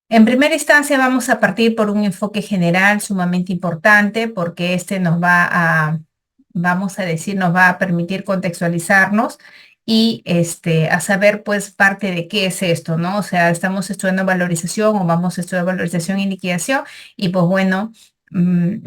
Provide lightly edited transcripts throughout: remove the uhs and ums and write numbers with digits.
En primera instancia vamos a partir por un enfoque general sumamente importante porque este nos va a, vamos a decir, nos va a permitir contextualizarnos y a saber pues parte de qué es esto, ¿no? O sea, estamos estudiando valorización o vamos a estudiar valorización y liquidación y pues bueno, mm,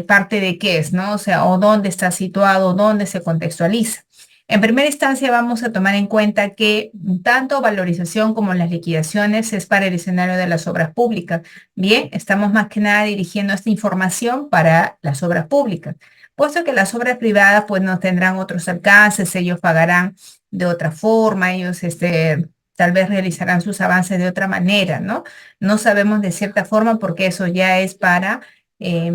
parte de qué es, ¿no? O sea, o dónde está situado, dónde se contextualiza. En primera instancia vamos a tomar en cuenta que tanto valorización como las liquidaciones es para el escenario de las obras públicas. Bien, estamos más que nada dirigiendo esta información para las obras públicas, puesto que las obras privadas pues no tendrán otros alcances, ellos pagarán de otra forma, ellos tal vez realizarán sus avances de otra manera, ¿no? No sabemos de cierta forma porque eso ya es para eh,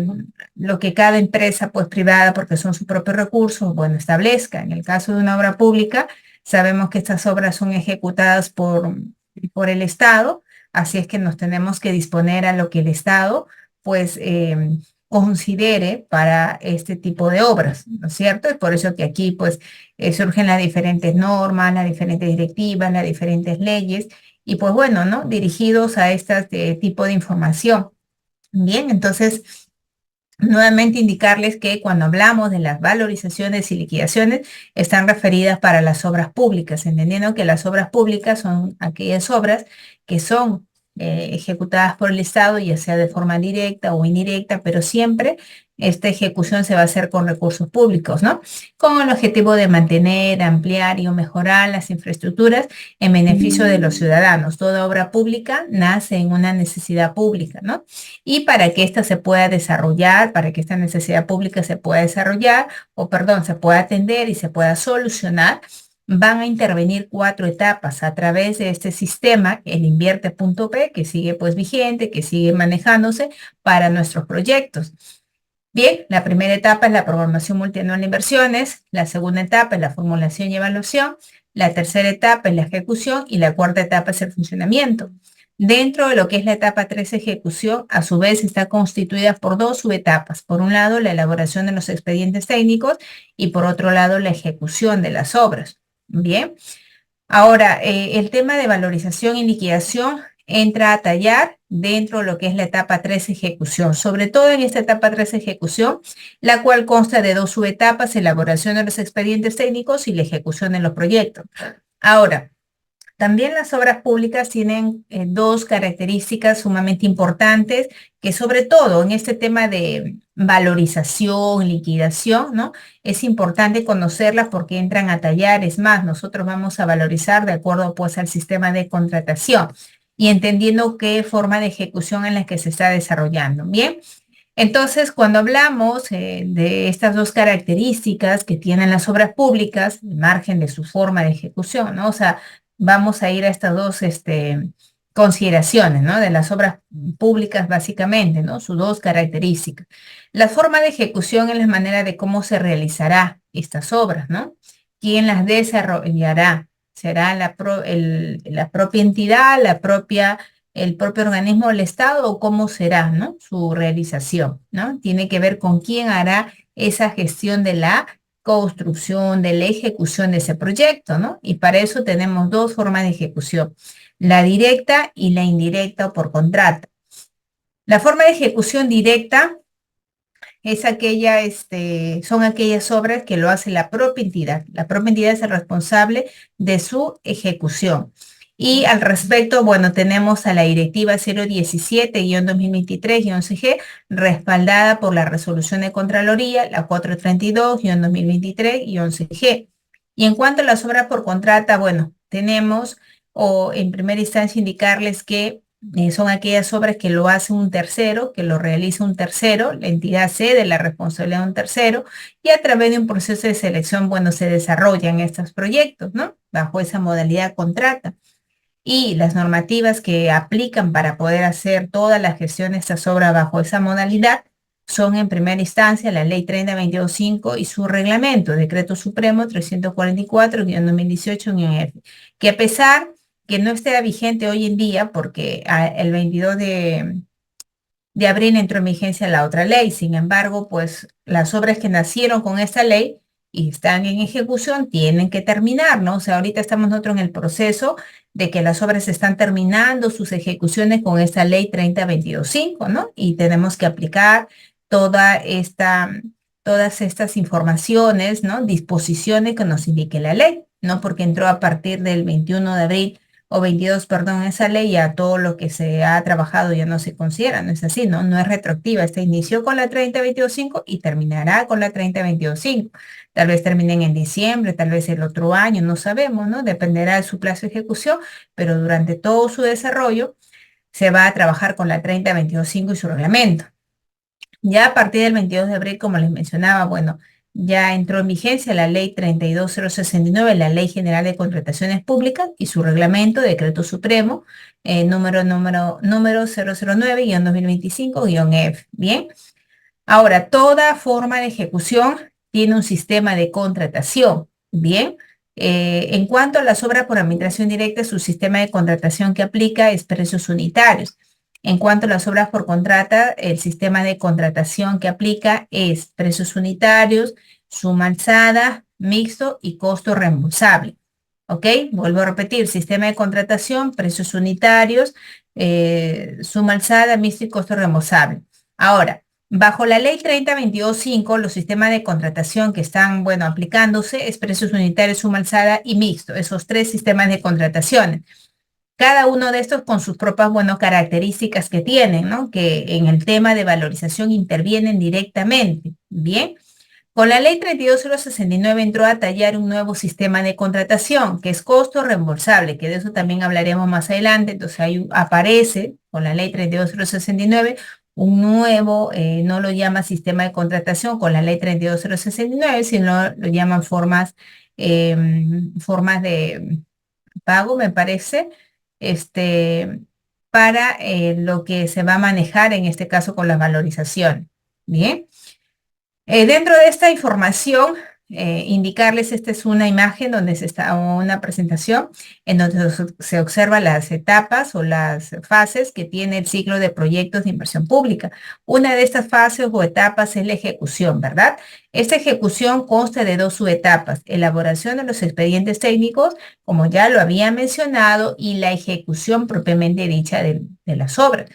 lo que cada empresa pues privada, porque son sus propios recursos, bueno, establezca. En el caso de una obra pública, sabemos que estas obras son ejecutadas por el Estado, así es que nos tenemos que disponer a lo que el Estado pues considere para este tipo de obras, ¿no es cierto? Es por eso que aquí pues surgen las diferentes normas, las diferentes directivas, las diferentes leyes y pues bueno, ¿no? Dirigidos a este tipo de información. Bien, entonces nuevamente indicarles que cuando hablamos de las valorizaciones y liquidaciones están referidas para las obras públicas, entendiendo que las obras públicas son aquellas obras que son ejecutadas por el Estado, ya sea de forma directa o indirecta, pero siempre esta ejecución se va a hacer con recursos públicos, ¿no? Con el objetivo de mantener, ampliar y o mejorar las infraestructuras en beneficio de los ciudadanos. Toda obra pública nace en una necesidad pública, ¿no? Y para que ésta se pueda desarrollar, para que esta necesidad pública se pueda desarrollar, o perdón, se pueda atender y se pueda solucionar, van a intervenir cuatro etapas a través de este sistema, el invierte.p, que sigue pues vigente, que sigue manejándose para nuestros proyectos. Bien, la primera etapa es la programación multianual de inversiones, la segunda etapa es la formulación y evaluación, la tercera etapa es la ejecución y la cuarta etapa es el funcionamiento. Dentro de lo que es la etapa 3 ejecución, a su vez está constituida por dos subetapas. Por un lado, la elaboración de los expedientes técnicos y por otro lado, la ejecución de las obras. Bien, ahora, el tema de valorización y liquidación entra a tallar dentro de lo que es la etapa 3 ejecución, sobre todo en esta etapa 3 ejecución, la cual consta de dos subetapas, elaboración de los expedientes técnicos y la ejecución de los proyectos. Ahora, también las obras públicas tienen dos características sumamente importantes que sobre todo en este tema de valorización, liquidación, ¿no? Es importante conocerlas porque entran a tallar. Es más, nosotros vamos a valorizar de acuerdo pues al sistema de contratación y entendiendo qué forma de ejecución en la que se está desarrollando. Bien. Entonces, cuando hablamos de estas dos características que tienen las obras públicas, al margen de su forma de ejecución, ¿no? O sea, vamos a ir a estas dos consideraciones, ¿no? De las obras públicas básicamente, ¿no? Sus dos características. La forma de ejecución es la manera de cómo se realizará estas obras, ¿no? ¿Quién las desarrollará? ¿Será la propia entidad, el propio organismo del Estado o cómo será, ¿no? Su realización, ¿no? Tiene que ver con quién hará esa gestión de la construcción, de la ejecución de ese proyecto, ¿no? Y para eso tenemos dos formas de ejecución, la directa y la indirecta o por contrato. La forma de ejecución directa es son aquellas obras que lo hace la propia entidad. La propia entidad es el responsable de su ejecución. Y al respecto, bueno, tenemos a la directiva 017-2023-11G, respaldada por la resolución de Contraloría, la 432-2023-11G. Y en cuanto a las obras por contrata, bueno, tenemos, o en primera instancia indicarles que son aquellas obras que lo hace un tercero, que lo realiza un tercero, la entidad cede la responsabilidad de un tercero y a través de un proceso de selección, bueno, se desarrollan estos proyectos, ¿no? Bajo esa modalidad contrata. Y las normativas que aplican para poder hacer toda la gestión de estas obras bajo esa modalidad son en primera instancia la Ley 30.22.5 y su reglamento, Decreto Supremo 344-2018-F, que a pesar que no esté vigente hoy en día, porque el 22 de abril entró en vigencia la otra ley, sin embargo, pues las obras que nacieron con esta ley y están en ejecución, tienen que terminar, ¿no? O sea, ahorita estamos nosotros en el proceso de que las obras están terminando sus ejecuciones con esta ley 3022.5, ¿no? Y tenemos que aplicar toda esta, todas estas informaciones, ¿no? Disposiciones que nos indique la ley, ¿no? Porque entró a partir del 21 de abril o 22, perdón, esa ley, ya todo lo que se ha trabajado ya no se considera, no es así, ¿no? No es retroactiva, esta inició con la 3022.5 y terminará con la 3022.5. Tal vez terminen en diciembre, tal vez el otro año, no sabemos, ¿no? Dependerá de su plazo de ejecución, pero durante todo su desarrollo se va a trabajar con la 3022.5 y su reglamento. Ya a partir del 22 de abril, como les mencionaba, bueno, ya entró en vigencia la ley 32069, la Ley General de Contrataciones Públicas y su reglamento, decreto supremo, número 009-2025-F. Bien, ahora, toda forma de ejecución tiene un sistema de contratación. Bien, en cuanto a las obras por administración directa, su sistema de contratación que aplica es precios unitarios. En cuanto a las obras por contrata, el sistema de contratación que aplica es precios unitarios, suma alzada, mixto y costo reembolsable. ¿Ok? Vuelvo a repetir, sistema de contratación, precios unitarios, suma alzada, mixto y costo reembolsable. Ahora, bajo la ley 3022.5, los sistemas de contratación que están, bueno, aplicándose es precios unitarios, suma alzada y mixto, esos tres sistemas de contratación. Cada uno de estos con sus propias, bueno, características que tienen, ¿no? Que en el tema de valorización intervienen directamente. Bien. Con la ley 32069 entró a tallar un nuevo sistema de contratación, que es costo reembolsable, que de eso también hablaremos más adelante. Entonces ahí aparece con la ley 32069 un nuevo, no lo llama sistema de contratación con la ley 32069, sino lo llaman formas de pago, me parece, este, para lo que se va a manejar en este caso con la valorización. Bien. Dentro de esta información, indicarles, esta es una imagen donde se está una presentación en donde se observan las etapas o las fases que tiene el ciclo de proyectos de inversión pública. Una de estas fases o etapas es la ejecución, ¿verdad? Esta ejecución consta de dos subetapas: elaboración de los expedientes técnicos, como ya lo había mencionado, y la ejecución propiamente dicha de las obras.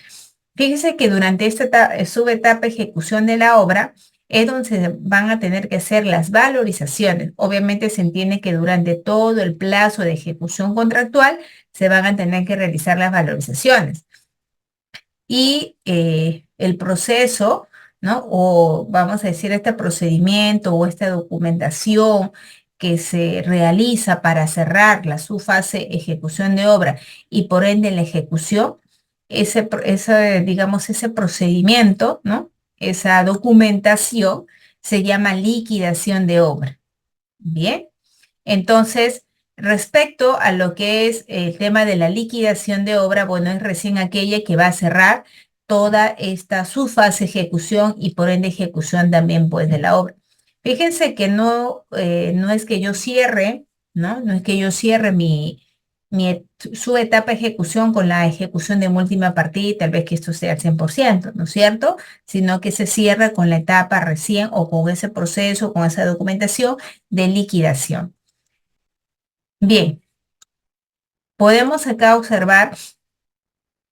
Fíjense que durante esta subetapa ejecución de la obra, es donde se van a tener que hacer las valorizaciones. Obviamente se entiende que durante todo el plazo de ejecución contractual se van a tener que realizar las valorizaciones. Y el proceso, ¿no? O vamos a decir este procedimiento o esta documentación que se realiza para cerrar su fase ejecución de obra y por ende la ejecución, digamos, ese procedimiento, ¿no? Esa documentación se llama liquidación de obra. Bien, entonces, respecto a lo que es el tema de la liquidación de obra, bueno, es recién aquella que va a cerrar toda esta su fase ejecución y por ende ejecución también pues de la obra. Fíjense que no es que yo cierre, ¿no? No es que yo cierre su etapa de ejecución con la ejecución de mi última partida, tal vez que esto sea al 100%, ¿no es cierto? Sino que se cierra con la etapa recién o con ese proceso, con esa documentación de liquidación. Bien, podemos acá observar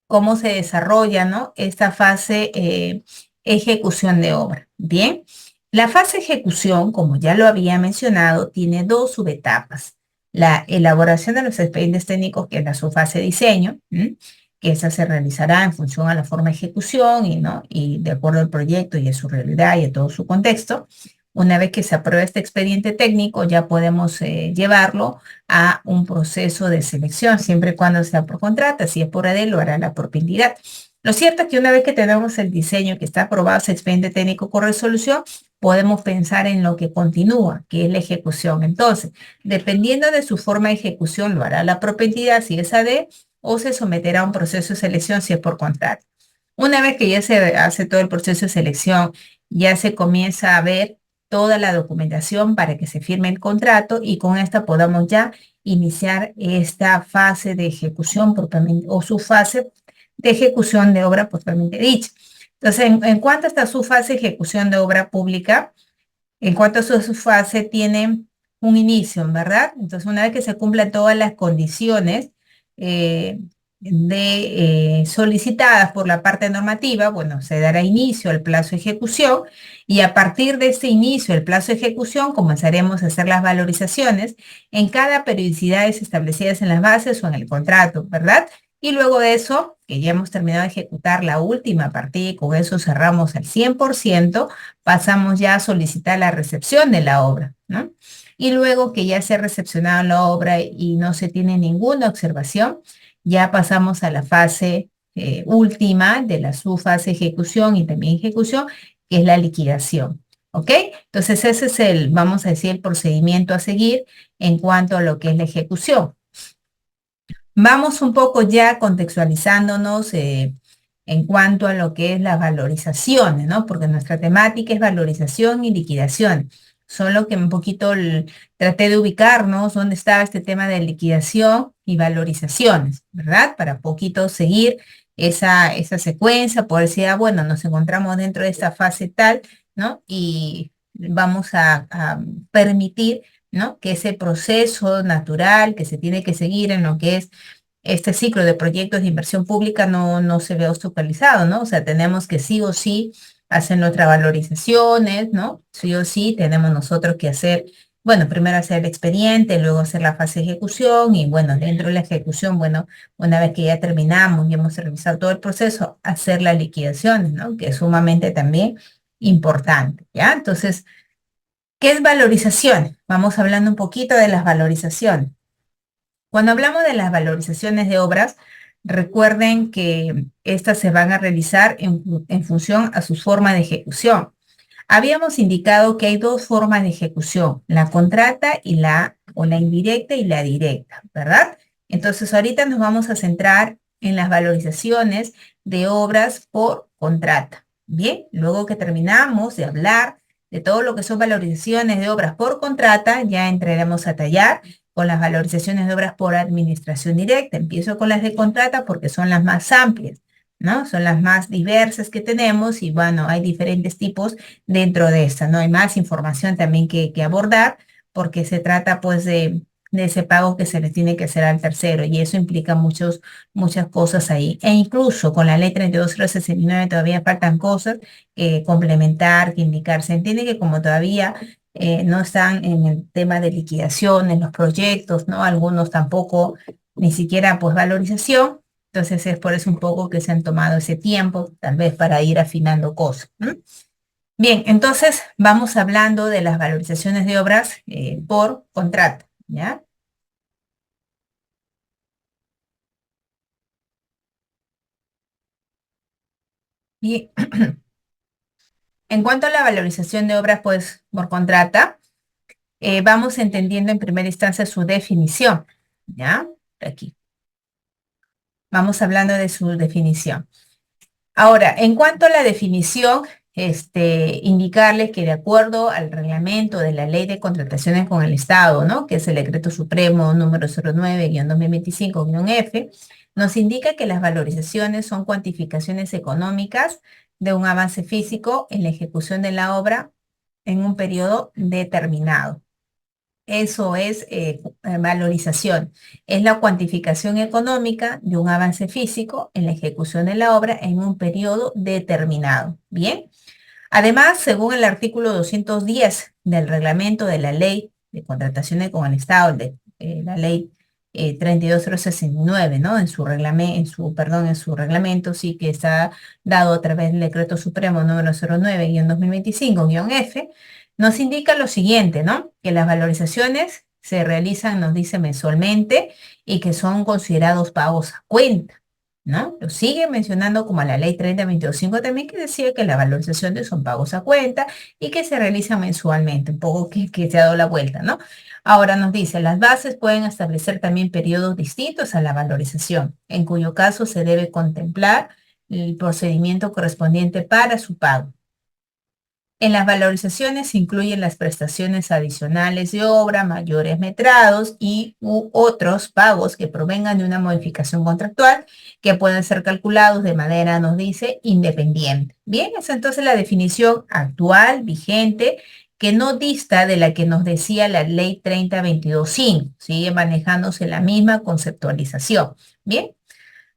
cómo se desarrolla, ¿no? Esta fase ejecución de obra. Bien, la fase ejecución, como ya lo había mencionado, tiene dos subetapas. La elaboración de los expedientes técnicos, que es la subfase diseño, que esa se realizará en función a la forma de ejecución y de acuerdo al proyecto y a su realidad y a todo su contexto. Una vez que se apruebe este expediente técnico, ya podemos llevarlo a un proceso de selección, siempre y cuando sea por contrata. Si es por ADE, lo hará la propiedad. Lo cierto es que una vez que tenemos el diseño que está aprobado, ese expediente técnico con resolución, podemos pensar en lo que continúa, que es la ejecución. Entonces, dependiendo de su forma de ejecución, lo hará la propiedad si es ADE o se someterá a un proceso de selección si es por contrato. Una vez que ya se hace todo el proceso de selección, ya se comienza a ver toda la documentación para que se firme el contrato y con esta podamos ya iniciar esta fase de ejecución propiamente o su fase de ejecución de obra propiamente dicha. Entonces, en cuanto a esta su fase de ejecución de obra pública, en cuanto a su fase, tiene un inicio, ¿verdad? Entonces, una vez que se cumplan todas las condiciones eh, solicitadas por la parte normativa, bueno, se dará inicio al plazo de ejecución y a partir de este inicio del plazo de ejecución comenzaremos a hacer las valorizaciones en cada periodicidad establecidas en las bases o en el contrato, ¿verdad? Y luego de eso, que ya hemos terminado de ejecutar la última partida y con eso cerramos al 100%, pasamos ya a solicitar la recepción de la obra, ¿no? Y luego que ya se ha recepcionado la obra y no se tiene ninguna observación, ya pasamos a la fase última de la subfase ejecución y también ejecución, que es la liquidación. ¿Ok? Entonces ese es el, vamos a decir, el procedimiento a seguir en cuanto a lo que es la ejecución. Vamos un poco ya contextualizándonos en cuanto a lo que es las valorizaciones, ¿no? Porque nuestra temática es valorización y liquidación. Solo que un poquito traté de ubicarnos dónde estaba este tema de liquidación y valorizaciones, ¿verdad? Para poquito seguir esa secuencia, por decir, ah, bueno, nos encontramos dentro de esta fase tal, ¿no? Y vamos a permitir, ¿no? Que ese proceso natural que se tiene que seguir en lo que es este ciclo de proyectos de inversión pública no se ve obstaculizado, ¿no? O sea, tenemos que sí o sí hacer nuestras valorizaciones, ¿no? Sí o sí tenemos nosotros que hacer, bueno, primero hacer el expediente, luego hacer la fase de ejecución y bueno, dentro de la ejecución, bueno, una vez que ya terminamos y hemos revisado todo el proceso, hacer las liquidaciones, ¿no? Que es sumamente también importante, ¿ya? Entonces, ¿qué es valorización? Vamos hablando un poquito de las valorizaciones. Cuando hablamos de las valorizaciones de obras, recuerden que estas se van a realizar en función a su forma de ejecución. Habíamos indicado que hay dos formas de ejecución, la contrata y o la indirecta y la directa, ¿verdad? Entonces ahorita nos vamos a centrar en las valorizaciones de obras por contrata. Bien, luego que terminamos de hablar de todo lo que son valorizaciones de obras por contrata, ya entraremos a tallar con las valorizaciones de obras por administración directa. Empiezo con las de contrata porque son las más amplias, ¿no? Son las más diversas que tenemos y bueno, hay diferentes tipos dentro de esta, ¿no? Hay más información también que abordar porque se trata pues de ese pago que se le tiene que hacer al tercero y eso implica muchas cosas ahí. E incluso con la ley 32069 todavía faltan cosas que complementar, que indicar. Se entiende que como todavía no están en el tema de liquidación, en los proyectos, ¿no? Algunos tampoco, ni siquiera pues valorización. Entonces es por eso un poco que se han tomado ese tiempo, tal vez para ir afinando cosas, ¿no? Bien, entonces vamos hablando de las valorizaciones de obras por contrato, ¿ya? Y en cuanto a la valorización de obras pues por contrata, vamos entendiendo en primera instancia su definición, ¿ya? Aquí. Vamos hablando de su definición. Ahora, en cuanto a la definición, indicarles que de acuerdo al reglamento de la Ley de Contrataciones con el Estado, ¿no? Que es el Decreto Supremo número 09-2025-F, nos indica que las valorizaciones son cuantificaciones económicas de un avance físico en la ejecución de la obra en un periodo determinado. Eso es valorización. Es la cuantificación económica de un avance físico en la ejecución de la obra en un periodo determinado. Bien. Además, según el artículo 210 del reglamento de la Ley de Contrataciones con el Estado, la Ley 32069, ¿no? En su reglamento, sí que está dado a través del Decreto Supremo número 09-2025-F, nos indica lo siguiente, ¿no? Que las valorizaciones se realizan, nos dice, mensualmente y que son considerados pagos a cuenta, ¿no? Lo sigue mencionando como a la ley 3025 también que decía que las valorizaciones son pagos a cuenta y que se realizan mensualmente, un poco que se ha dado la vuelta, ¿no? Ahora nos dice, las bases pueden establecer también periodos distintos a la valorización, en cuyo caso se debe contemplar el procedimiento correspondiente para su pago. En las valorizaciones se incluyen las prestaciones adicionales de obra, mayores metrados y u otros pagos que provengan de una modificación contractual que pueden ser calculados de manera, nos dice, independiente. Bien, es entonces la definición actual, vigente, que no dista de la que nos decía la ley 3022.5. Sigue manejándose la misma conceptualización. Bien,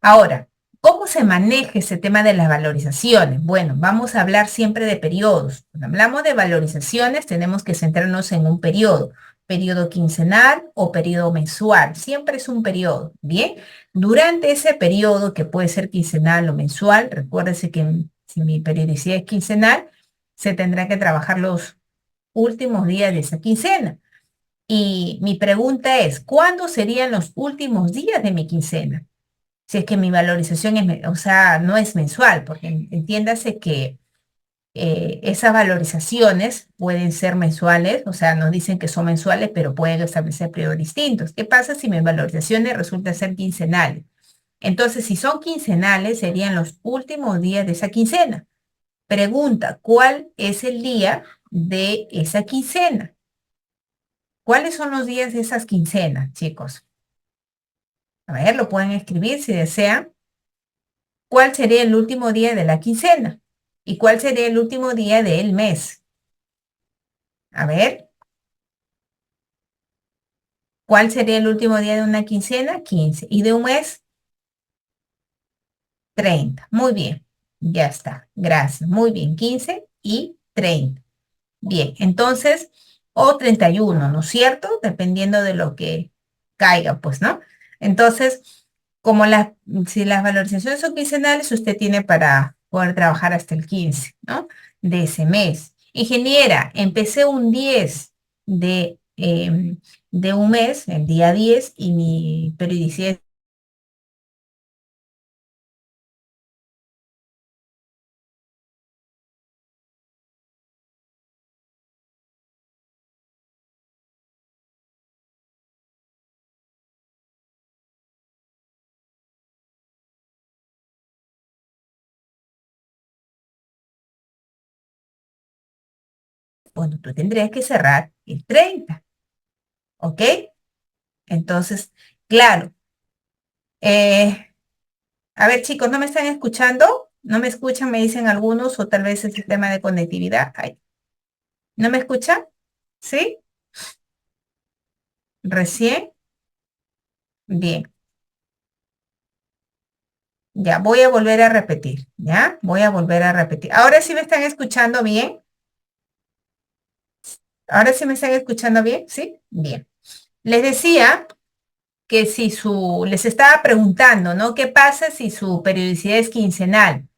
ahora, ¿cómo se maneja ese tema de las valorizaciones? Bueno, vamos a hablar siempre de periodos. Cuando hablamos de valorizaciones, tenemos que centrarnos en un periodo quincenal o periodo mensual. Siempre es un periodo, ¿bien? Durante ese periodo, que puede ser quincenal o mensual, recuérdese que si mi periodicidad es quincenal, se tendrá que trabajar los últimos días de esa quincena. Y mi pregunta es, ¿cuándo serían los últimos días de mi quincena? Si es que mi valorización es, o sea, no es mensual, porque entiéndase que esas valorizaciones pueden ser mensuales, o sea, nos dicen que son mensuales, pero pueden establecer periodos distintos. ¿Qué pasa si mis valorizaciones resultan ser quincenales? Entonces, si son quincenales, serían los últimos días de esa quincena. Pregunta, ¿cuál es el día de esa quincena? ¿Cuáles son los días de esas quincenas, chicos? A ver, lo pueden escribir si desean. ¿Cuál sería el último día de la quincena? ¿Y cuál sería el último día del mes? A ver, ¿cuál sería el último día de una quincena? 15. ¿Y de un mes? 30. Muy bien, ya está. Gracias. Muy bien, 15 y 30. Bien, entonces, o 31, ¿no es cierto? Dependiendo de lo que caiga, pues, ¿no? Entonces, como si las valorizaciones son quincenales, usted tiene para poder trabajar hasta el 15, ¿no? De ese mes. Ingeniera, empecé un 10 de un mes, el día 10, y mi periodicidad. Bueno, tú tendrías que cerrar el 30, ¿ok? Entonces, claro. eh, A ver, chicos, ¿no me están escuchando? ¿No me escuchan? Me dicen algunos, o tal vez es el tema de conectividad. Ay, ¿no me escuchan? ¿Sí? ¿Recién? Bien, ya voy a volver a repetir, ¿ya? Voy a volver a repetir. Ahora sí me están escuchando bien. Ahora sí me están escuchando bien, ¿sí? Bien. Les decía que les estaba preguntando, ¿no? ¿Qué pasa si su periodicidad es quincenal?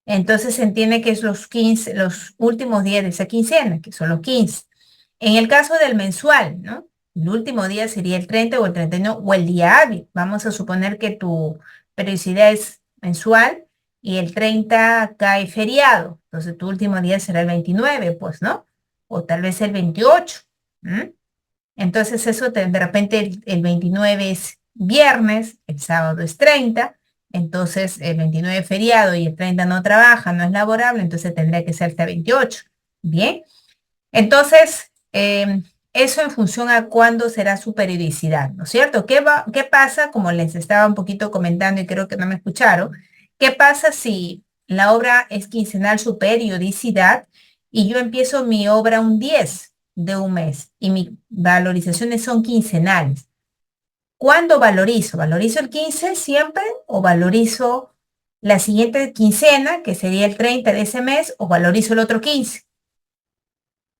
Entonces se entiende que es los 15, los últimos días de esa quincena, que son los 15. En el caso del mensual, ¿no? El último día sería el 30 o el 31 o el día hábil. Vamos a suponer que tu periodicidad es mensual y el 30 cae feriado. Entonces tu último día será el 29, pues, ¿no? O tal vez el 28. ¿M? Entonces eso de repente el 29 es viernes, el sábado es 30, entonces el 29 es feriado y el 30 no trabaja, no es laborable, entonces tendría que ser hasta 28. Bien, entonces eso en función a cuándo será su periodicidad, ¿no es cierto? ¿Qué pasa? Como les estaba un poquito comentando y creo que no me escucharon, ¿qué pasa si la obra es quincenal su periodicidad y yo empiezo mi obra un 10 de un mes y mis valorizaciones son quincenales? ¿Cuándo valorizo? ¿Valorizo el 15 siempre o valorizo la siguiente quincena, que sería el 30 de ese mes, o valorizo el otro 15?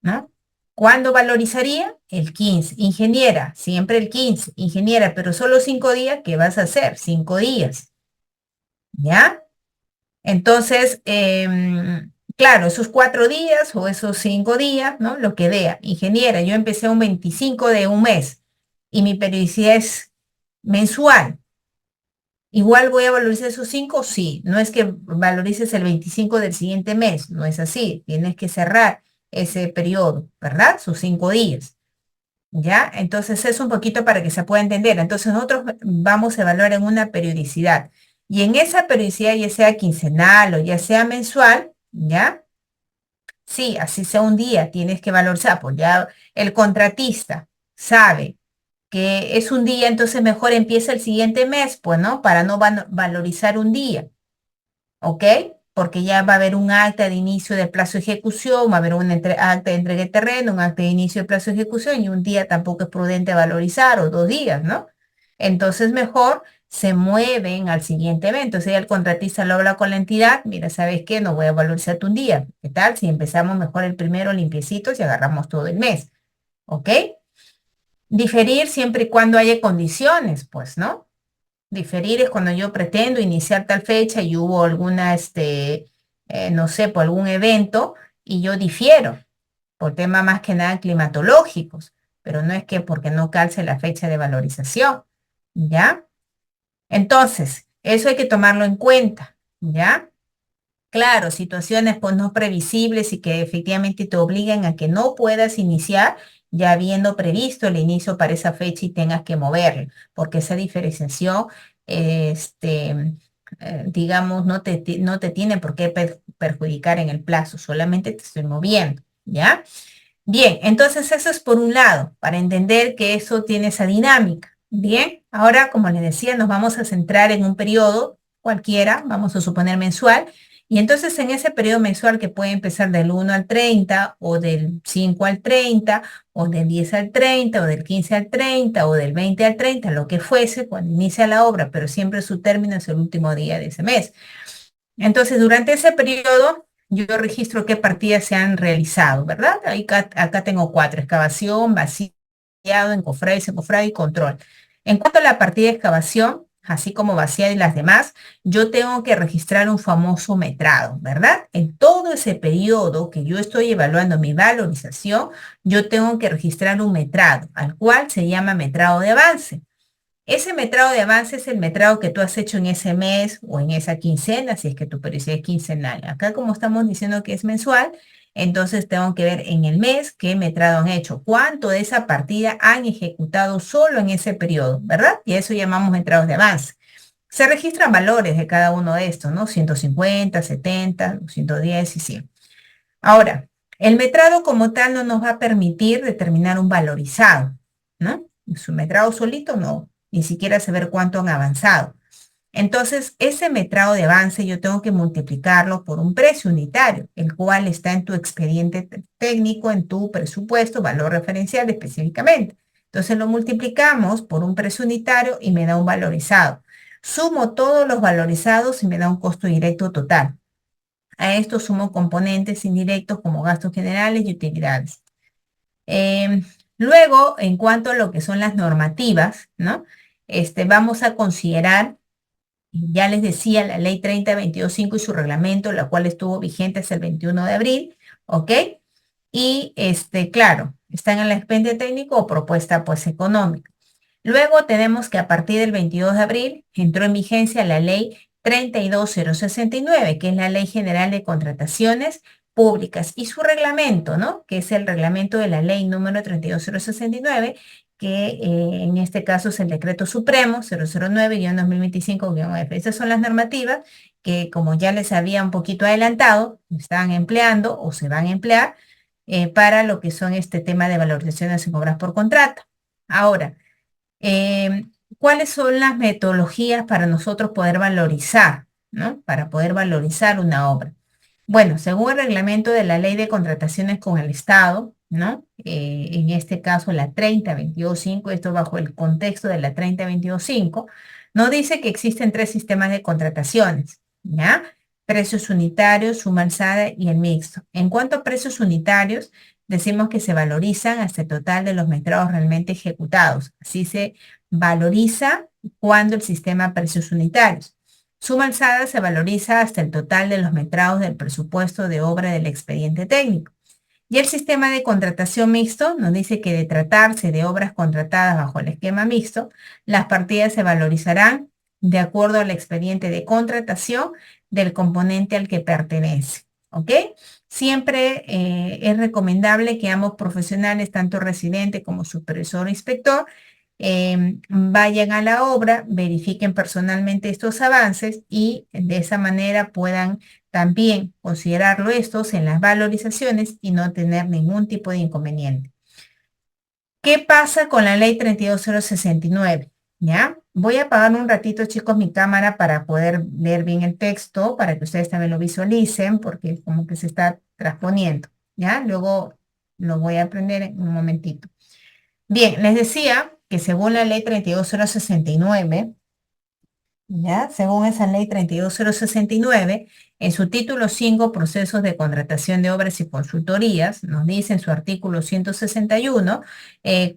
¿No? ¿Cuándo valorizaría? El 15. Ingeniera, siempre el 15. Ingeniera, pero solo 5 días, ¿qué vas a hacer? 5 días. ¿Ya? Entonces, claro, esos 4 días o esos 5 días, ¿no? Lo que vea. Ingeniera, yo empecé un 25 de un mes y mi periodicidad es mensual. Igual voy a valorizar esos 5, sí. No es que valorices el 25 del siguiente mes, no es así. Tienes que cerrar ese periodo, ¿verdad? Sus 5 días. ¿Ya? Entonces es un poquito para que se pueda entender. Entonces nosotros vamos a evaluar en una periodicidad. Y en esa periodicidad, ya sea quincenal o ya sea mensual, ¿ya? Sí, así sea un día, tienes que valorizar, pues ya el contratista sabe que es un día, entonces mejor empieza el siguiente mes, pues, ¿no? Para no valorizar un día, ¿ok? porque ya va a haber un acta de inicio del plazo de ejecución, va a haber un acta de entrega de terreno, un acta de inicio del plazo de ejecución y un día tampoco es prudente valorizar o 2 días, ¿no? Entonces mejor se mueven al siguiente evento. Si el contratista lo habla con la entidad, mira, ¿sabes qué? No voy a valorizarte un día. ¿Qué tal? Si empezamos mejor el primero limpiecitos y agarramos todo el mes, ¿ok? Diferir siempre y cuando haya condiciones, pues, ¿no? Diferir es cuando yo pretendo iniciar tal fecha y hubo alguna, no sé, por algún evento y yo difiero por temas más que nada climatológicos, pero no es que porque no calce la fecha de valorización, ¿ya? Entonces, eso hay que tomarlo en cuenta, ¿ya? Claro, situaciones pues no previsibles y que efectivamente te obligan a que no puedas iniciar ya habiendo previsto el inicio para esa fecha y tengas que moverlo, porque esa diferenciación, digamos, no te tiene por qué perjudicar en el plazo, solamente te estoy moviendo, ¿ya? Bien, entonces eso es por un lado, para entender que eso tiene esa dinámica. Bien, ahora como les decía, nos vamos a centrar en un periodo cualquiera, vamos a suponer mensual, y entonces en ese periodo mensual que puede empezar del 1 al 30, o del 5 al 30, o del 10 al 30, o del 15 al 30, o del 20 al 30, lo que fuese, cuando inicia la obra, pero siempre su término es el último día de ese mes. Entonces, durante ese periodo, yo registro qué partidas se han realizado, ¿verdad? Acá tengo 4: excavación, vaciado, encofrado y control. En cuanto a la partida de excavación, así como vaciado y las demás, yo tengo que registrar un famoso metrado, ¿verdad? En todo ese periodo que yo estoy evaluando mi valorización, yo tengo que registrar un metrado, al cual se llama metrado de avance. Ese metrado de avance es el metrado que tú has hecho en ese mes o en esa quincena, si es que tu periodicidad es quincenal. Acá como estamos diciendo que es mensual, entonces tengo que ver en el mes qué metrado han hecho, cuánto de esa partida han ejecutado solo en ese periodo, ¿verdad? Y a eso llamamos metrados de avance. Se registran valores de cada uno de estos, ¿no? 150, 70, 110 y 100. Ahora, el metrado como tal no nos va a permitir determinar un valorizado, ¿no? Su metrado solito no, ni siquiera saber cuánto han avanzado. Entonces, ese metrado de avance yo tengo que multiplicarlo por un precio unitario, el cual está en tu expediente técnico, en tu presupuesto, valor referencial específicamente. Entonces lo multiplicamos por un precio unitario y me da un valorizado. Sumo todos los valorizados y me da un costo directo total. A esto sumo componentes indirectos como gastos generales y utilidades. Luego, en cuanto a lo que son las normativas, ¿no? Vamos a considerar, ya les decía, la ley 30/22/5 y su reglamento, la cual estuvo vigente hasta el 21 de abril, ¿ok? Y, claro, están en el expediente técnico o propuesta, pues, económica. Luego tenemos que a partir del 22 de abril entró en vigencia la ley 32069, que es la Ley General de Contrataciones Públicas, y su reglamento, ¿no? Que es el reglamento de la ley número 32069, que en este caso es el decreto supremo 009-2025-F. Esas son las normativas que, como ya les había un poquito adelantado, estaban empleando o se van a emplear para lo que son este tema de valorizaciones en obras por contrato. Ahora, eh, ¿cuáles son las metodologías para nosotros poder valorizar, ¿no? Para poder valorizar una obra. Bueno, según el reglamento de la Ley de Contrataciones con el Estado, ¿no? En este caso la 30/22/5, esto bajo el contexto de la 30/22/5, nos dice que existen 3 sistemas de contrataciones, ¿ya? Precios unitarios, suma alzada y el mixto. En cuanto a precios unitarios, decimos que se valorizan hasta el total de los metrados realmente ejecutados. Así se valoriza cuando el sistema precios unitarios. Suma alzada se valoriza hasta el total de los metrados del presupuesto de obra del expediente técnico. Y el sistema de contratación mixto nos dice que de tratarse de obras contratadas bajo el esquema mixto, las partidas se valorizarán de acuerdo al expediente de contratación del componente al que pertenece. ¿Ok? Siempre es recomendable que ambos profesionales, tanto residente como supervisor o inspector, vayan a la obra, verifiquen personalmente estos avances y de esa manera puedan también considerarlo estos en las valorizaciones y no tener ningún tipo de inconveniente. ¿Qué pasa con la ley 32069? ¿Ya? Voy a apagar un ratito, chicos, mi cámara para poder leer bien el texto, para que ustedes también lo visualicen, porque como que se está transponiendo, ¿ya? Luego lo voy a aprender en un momentito. Bien, les decía que según la ley 32069, ¿ya? Según esa ley 32069, en su título 5, procesos de contratación de obras y consultorías, nos dice en su artículo 161, eh,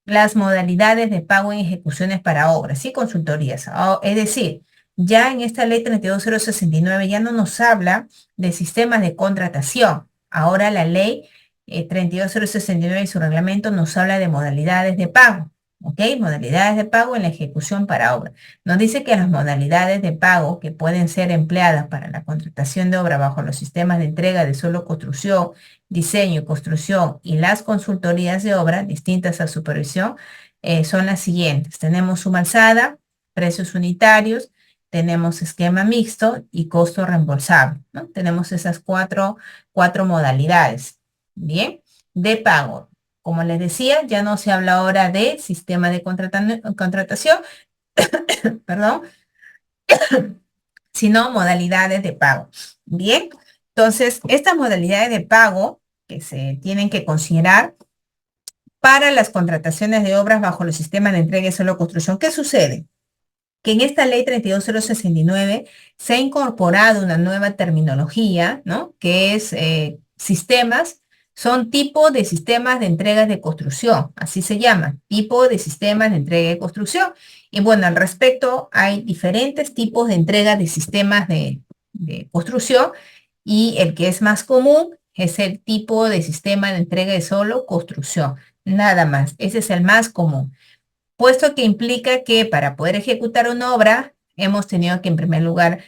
las modalidades de pago en ejecuciones para obras y consultorías. Es decir, ya en esta ley 32069 ya no nos habla de sistemas de contratación. Ahora la ley 32069 y su reglamento nos habla de modalidades de pago. ¿Ok? Modalidades de pago en la ejecución para obras. Nos dice que las modalidades de pago que pueden ser empleadas para la contratación de obra bajo los sistemas de entrega de solo construcción, diseño y construcción y las consultorías de obra distintas a supervisión son las siguientes. Tenemos suma alzada, precios unitarios, tenemos esquema mixto y costo reembolsable, ¿no? Tenemos esas cuatro modalidades. Bien, de pago. Como les decía, ya no se habla ahora de sistema de contratación, perdón, sino modalidades de pago. Bien, entonces estas modalidades de pago que se tienen que considerar para las contrataciones de obras bajo los sistemas de entrega y solo construcción. ¿Qué sucede? Que en esta ley 32069 se ha incorporado una nueva terminología, ¿no? Que es sistemas, son tipo de sistemas de entregas de construcción, así se llama, tipo de sistemas de entrega de construcción. Y bueno, al respecto, hay diferentes tipos de entrega de sistemas de construcción y el que es más común es el tipo de sistema de entrega de solo construcción, nada más, ese es el más común, puesto que implica que para poder ejecutar una obra hemos tenido que en primer lugar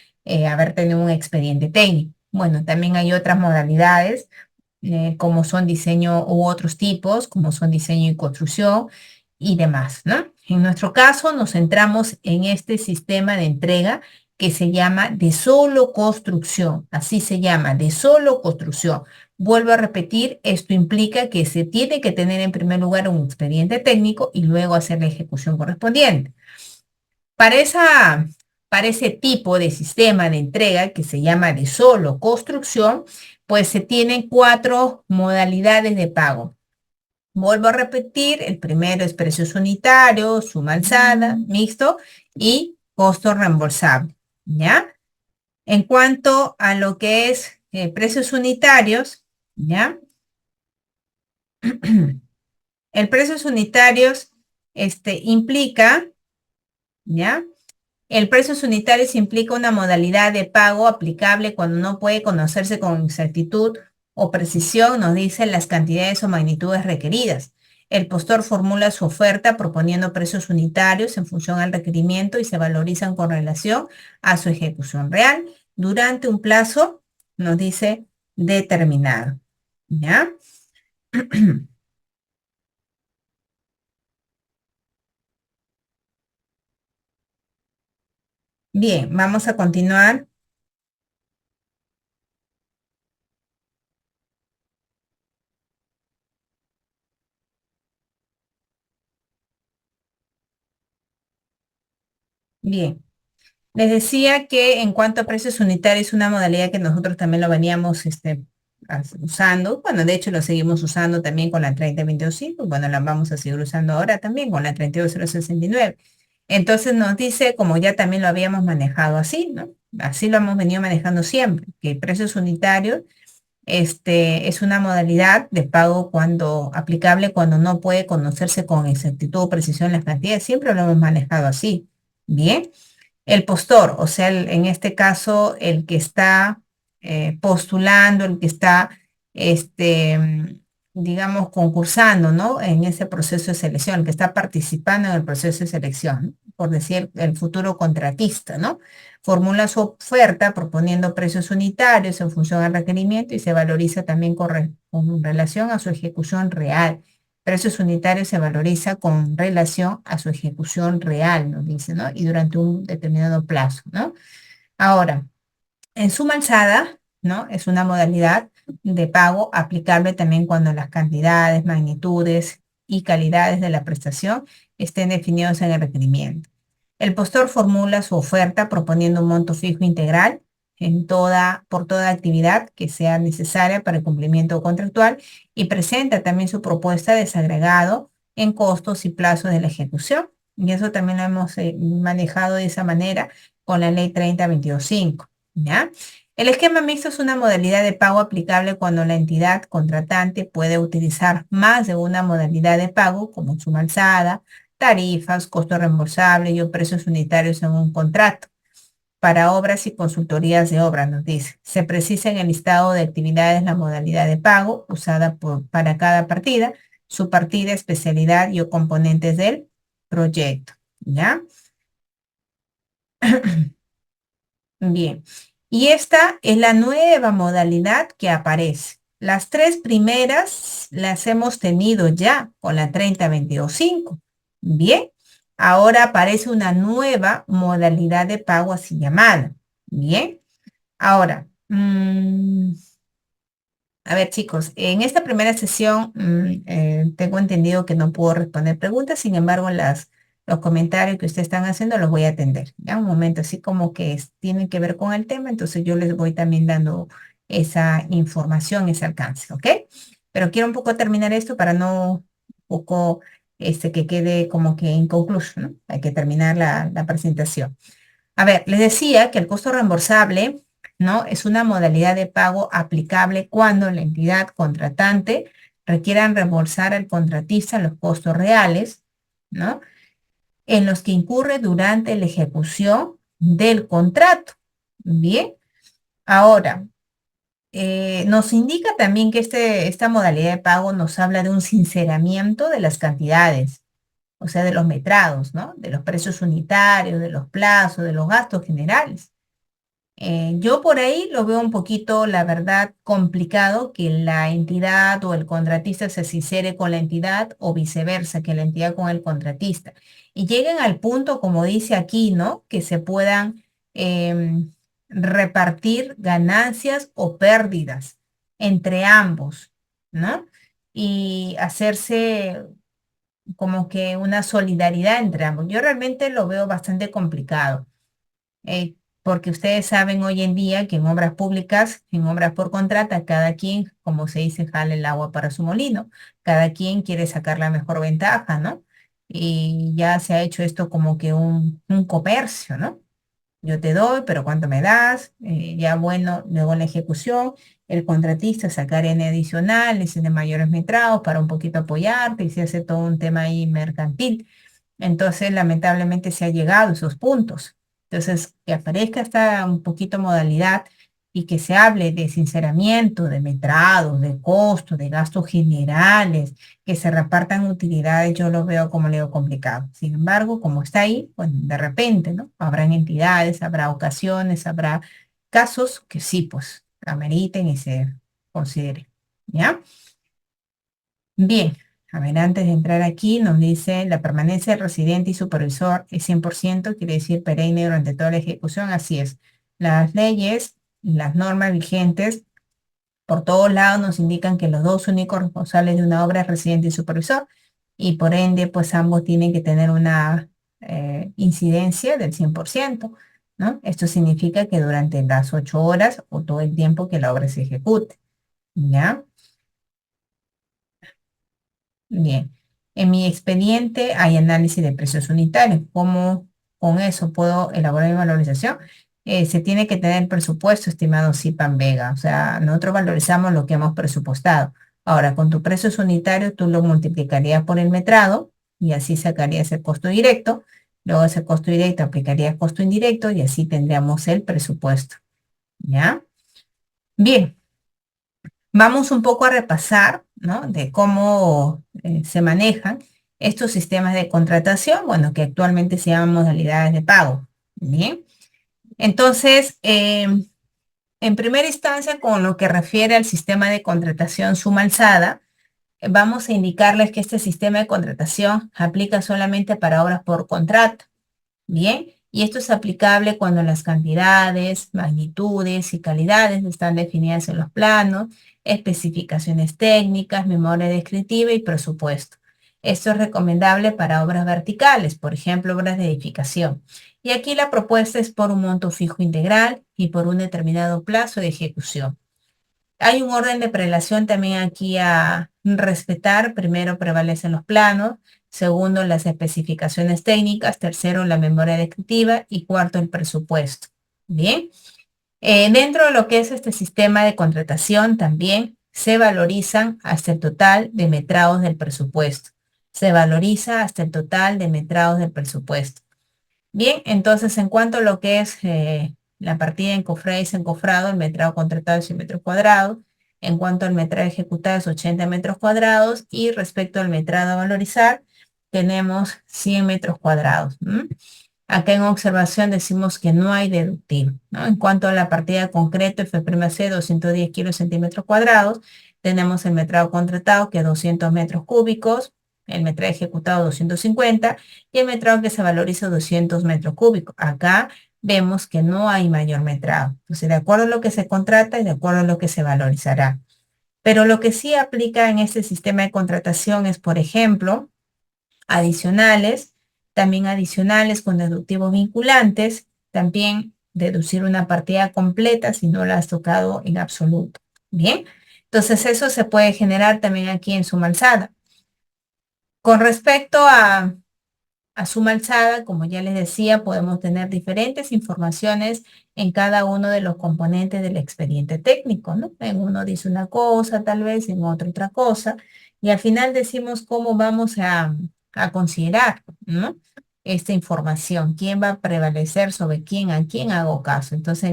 haber tenido un expediente técnico. Bueno, también hay otras modalidades como son diseño u otros tipos, como son diseño y construcción y demás, ¿no? En nuestro caso nos centramos en este sistema de entrega que se llama de solo construcción, así se llama, de solo construcción. Vuelvo a repetir, esto implica que se tiene que tener en primer lugar un expediente técnico y luego hacer la ejecución correspondiente. Para para ese tipo de sistema de entrega que se llama de solo construcción, pues se tienen cuatro modalidades de pago. Vuelvo a repetir, el primero es precios unitarios, suma alzada, mixto y costo reembolsable, ¿ya? En cuanto a lo que es precios unitarios, ¿ya? El precios unitarios implica, ¿ya? El precios unitarios implica una modalidad de pago aplicable cuando no puede conocerse con exactitud o precisión, nos dicen las cantidades o magnitudes requeridas. El postor formula su oferta proponiendo precios unitarios en función al requerimiento y se valorizan con relación a su ejecución real durante un plazo, nos dice, determinado. ¿Ya? Bien, vamos a continuar. Bien. Les decía que en cuanto a precios unitarios, una modalidad que nosotros también lo veníamos usando. Bueno, de hecho lo seguimos usando también con la 3025. Bueno, la vamos a seguir usando ahora también con la 32069. Entonces nos dice, como ya también lo habíamos manejado así, ¿no? Así lo hemos venido manejando siempre, que precios unitarios es una modalidad de pago cuando aplicable cuando no puede conocerse con exactitud o precisión las cantidades. Siempre lo hemos manejado así. Bien. El postor, o sea, en este caso, el que está postulando, el que está, digamos, concursando, ¿no? En ese proceso de selección, el que está participando en el proceso de selección, ¿no? Por decir, el futuro contratista, ¿no? Formula su oferta proponiendo precios unitarios en función al requerimiento y se valoriza también con relación a su ejecución real. Precios unitarios se valoriza con relación a su ejecución real, nos dice, ¿no? Y durante un determinado plazo, ¿no? Ahora, en suma alzada, ¿no? Es una modalidad de pago aplicable también cuando las cantidades, magnitudes y calidades de la prestación estén definidos en el requerimiento. El postor formula su oferta proponiendo un monto fijo integral por toda actividad que sea necesaria para el cumplimiento contractual y presenta también su propuesta desagregado en costos y plazos de la ejecución. Y eso también lo hemos manejado de esa manera con la ley 30.22.5, ¿ya? El esquema mixto es una modalidad de pago aplicable cuando la entidad contratante puede utilizar más de una modalidad de pago, como suma alzada, tarifas, costos reembolsables y o precios unitarios en un contrato. Para obras y consultorías de obra, nos dice, se precisa en el listado de actividades la modalidad de pago usada para cada partida, su partida, especialidad y o componentes del proyecto, ¿ya? Bien, y esta es la nueva modalidad que aparece. Las tres primeras las hemos tenido ya con la 30.22.5. Bien, ahora aparece una nueva modalidad de pago así llamada. Bien, ahora, a ver, chicos, en esta primera sesión tengo entendido que no puedo responder preguntas, sin embargo, los comentarios que ustedes están haciendo los voy a atender. Ya un momento, así como que tienen que ver con el tema, entonces yo les voy también dando esa información, ese alcance, ¿ok? Pero quiero un poco terminar esto para no un poco que quede como que inconcluso, ¿no? Hay que terminar la presentación. A ver, les decía que el costo reembolsable, ¿no? Es una modalidad de pago aplicable cuando la entidad contratante requieran reembolsar al contratista los costos reales, ¿no? En los que incurre durante la ejecución del contrato. Bien, ahora, nos indica también que esta modalidad de pago nos habla de un sinceramiento de las cantidades, o sea, de los metrados, ¿no? De los precios unitarios, de los plazos, de los gastos generales. Yo por ahí lo veo un poquito, la verdad, complicado que la entidad o el contratista se sincere con la entidad o viceversa, que la entidad con el contratista. Y lleguen al punto, como dice aquí, ¿no? Que se puedan em, repartir ganancias o pérdidas entre ambos, ¿no? Y hacerse como que una solidaridad entre ambos. Yo realmente lo veo bastante complicado porque ustedes saben hoy en día que en obras públicas, en obras por contrata, cada quien, como se dice, jala el agua para su molino, cada quien quiere sacar la mejor ventaja, ¿no? Y ya se ha hecho esto como que un comercio, ¿no? Yo te doy, pero ¿cuánto me das? Ya bueno, luego en la ejecución, el contratista sacar N adicionales, N mayores metrados para un poquito apoyarte y se hace todo un tema ahí mercantil. Entonces, lamentablemente se ha llegado a esos puntos. Entonces, que aparezca esta un poquito modalidad y que se hable de sinceramiento, de metrados, de costos, de gastos generales, que se repartan utilidades, yo lo veo como leo complicado. Sin embargo, como está ahí, pues de repente, ¿no? Habrán entidades, habrá ocasiones, habrá casos que sí, pues, ameriten y se consideren. ¿Ya? Bien, a ver, antes de entrar aquí, nos dice la permanencia del residente y supervisor es 100%, quiere decir perenne durante toda la ejecución. Así es. Las leyes, las normas vigentes, por todos lados nos indican que los dos únicos responsables de una obra es residente y supervisor, y por ende, pues ambos tienen que tener una incidencia del 100%, ¿no? Esto significa que durante las 8 horas o todo el tiempo que la obra se ejecute, ¿ya? Bien, en mi expediente hay análisis de precios unitarios. ¿Cómo con eso puedo elaborar mi valorización? Se tiene que tener presupuesto, estimado Cipan Vega. O sea, nosotros valorizamos lo que hemos presupuestado. Ahora, con tu precios unitarios, tú lo multiplicarías por el metrado y así sacarías el costo directo. Luego ese costo directo aplicarías costo indirecto y así tendríamos el presupuesto. ¿Ya? Bien. Vamos un poco a repasar, ¿no? De cómo se manejan estos sistemas de contratación, bueno, que actualmente se llaman modalidades de pago. Bien. Entonces, en primera instancia, con lo que refiere al sistema de contratación suma alzada, vamos a indicarles que este sistema de contratación aplica solamente para obras por contrato. Bien, y esto es aplicable cuando las cantidades, magnitudes y calidades están definidas en los planos, especificaciones técnicas, memoria descriptiva y presupuesto. Esto es recomendable para obras verticales, por ejemplo, obras de edificación. Y aquí la propuesta es por un monto fijo integral y por un determinado plazo de ejecución. Hay un orden de prelación también aquí a respetar. Primero prevalecen los planos, segundo las especificaciones técnicas, tercero la memoria descriptiva y cuarto el presupuesto. Bien. Dentro de lo que es este sistema de contratación también se valorizan hasta el total de metrados del presupuesto. Se valoriza hasta el total de metrados del presupuesto. Bien, entonces en cuanto a lo que es la partida encofrada y desencofrado, el metrado contratado es 100 metros cuadrados. En cuanto al metrado ejecutado es 80 metros cuadrados y respecto al metrado a valorizar tenemos 100 metros cuadrados. Acá en observación decimos que no hay deductivo, ¿no? En cuanto a la partida concreta, F'C 210 kilos centímetros cuadrados, tenemos el metrado contratado que es 200 metros cúbicos, el metrado ejecutado 250 y el metrado que se valoriza 200 metros cúbicos. Acá vemos que no hay mayor metrado. Entonces, de acuerdo a lo que se contrata y de acuerdo a lo que se valorizará. Pero lo que sí aplica en este sistema de contratación es, por ejemplo, adicionales, también adicionales con deductivos vinculantes, también deducir una partida completa si no la has tocado en absoluto. Bien, entonces eso se puede generar también aquí en suma alzada. Con respecto a suma alzada, como ya les decía, podemos tener diferentes informaciones en cada uno de los componentes del expediente técnico, ¿no? En uno dice una cosa, tal vez, en otro otra cosa, y al final decimos cómo vamos a considerar, ¿no? Esta información, quién va a prevalecer sobre quién, a quién hago caso. Entonces,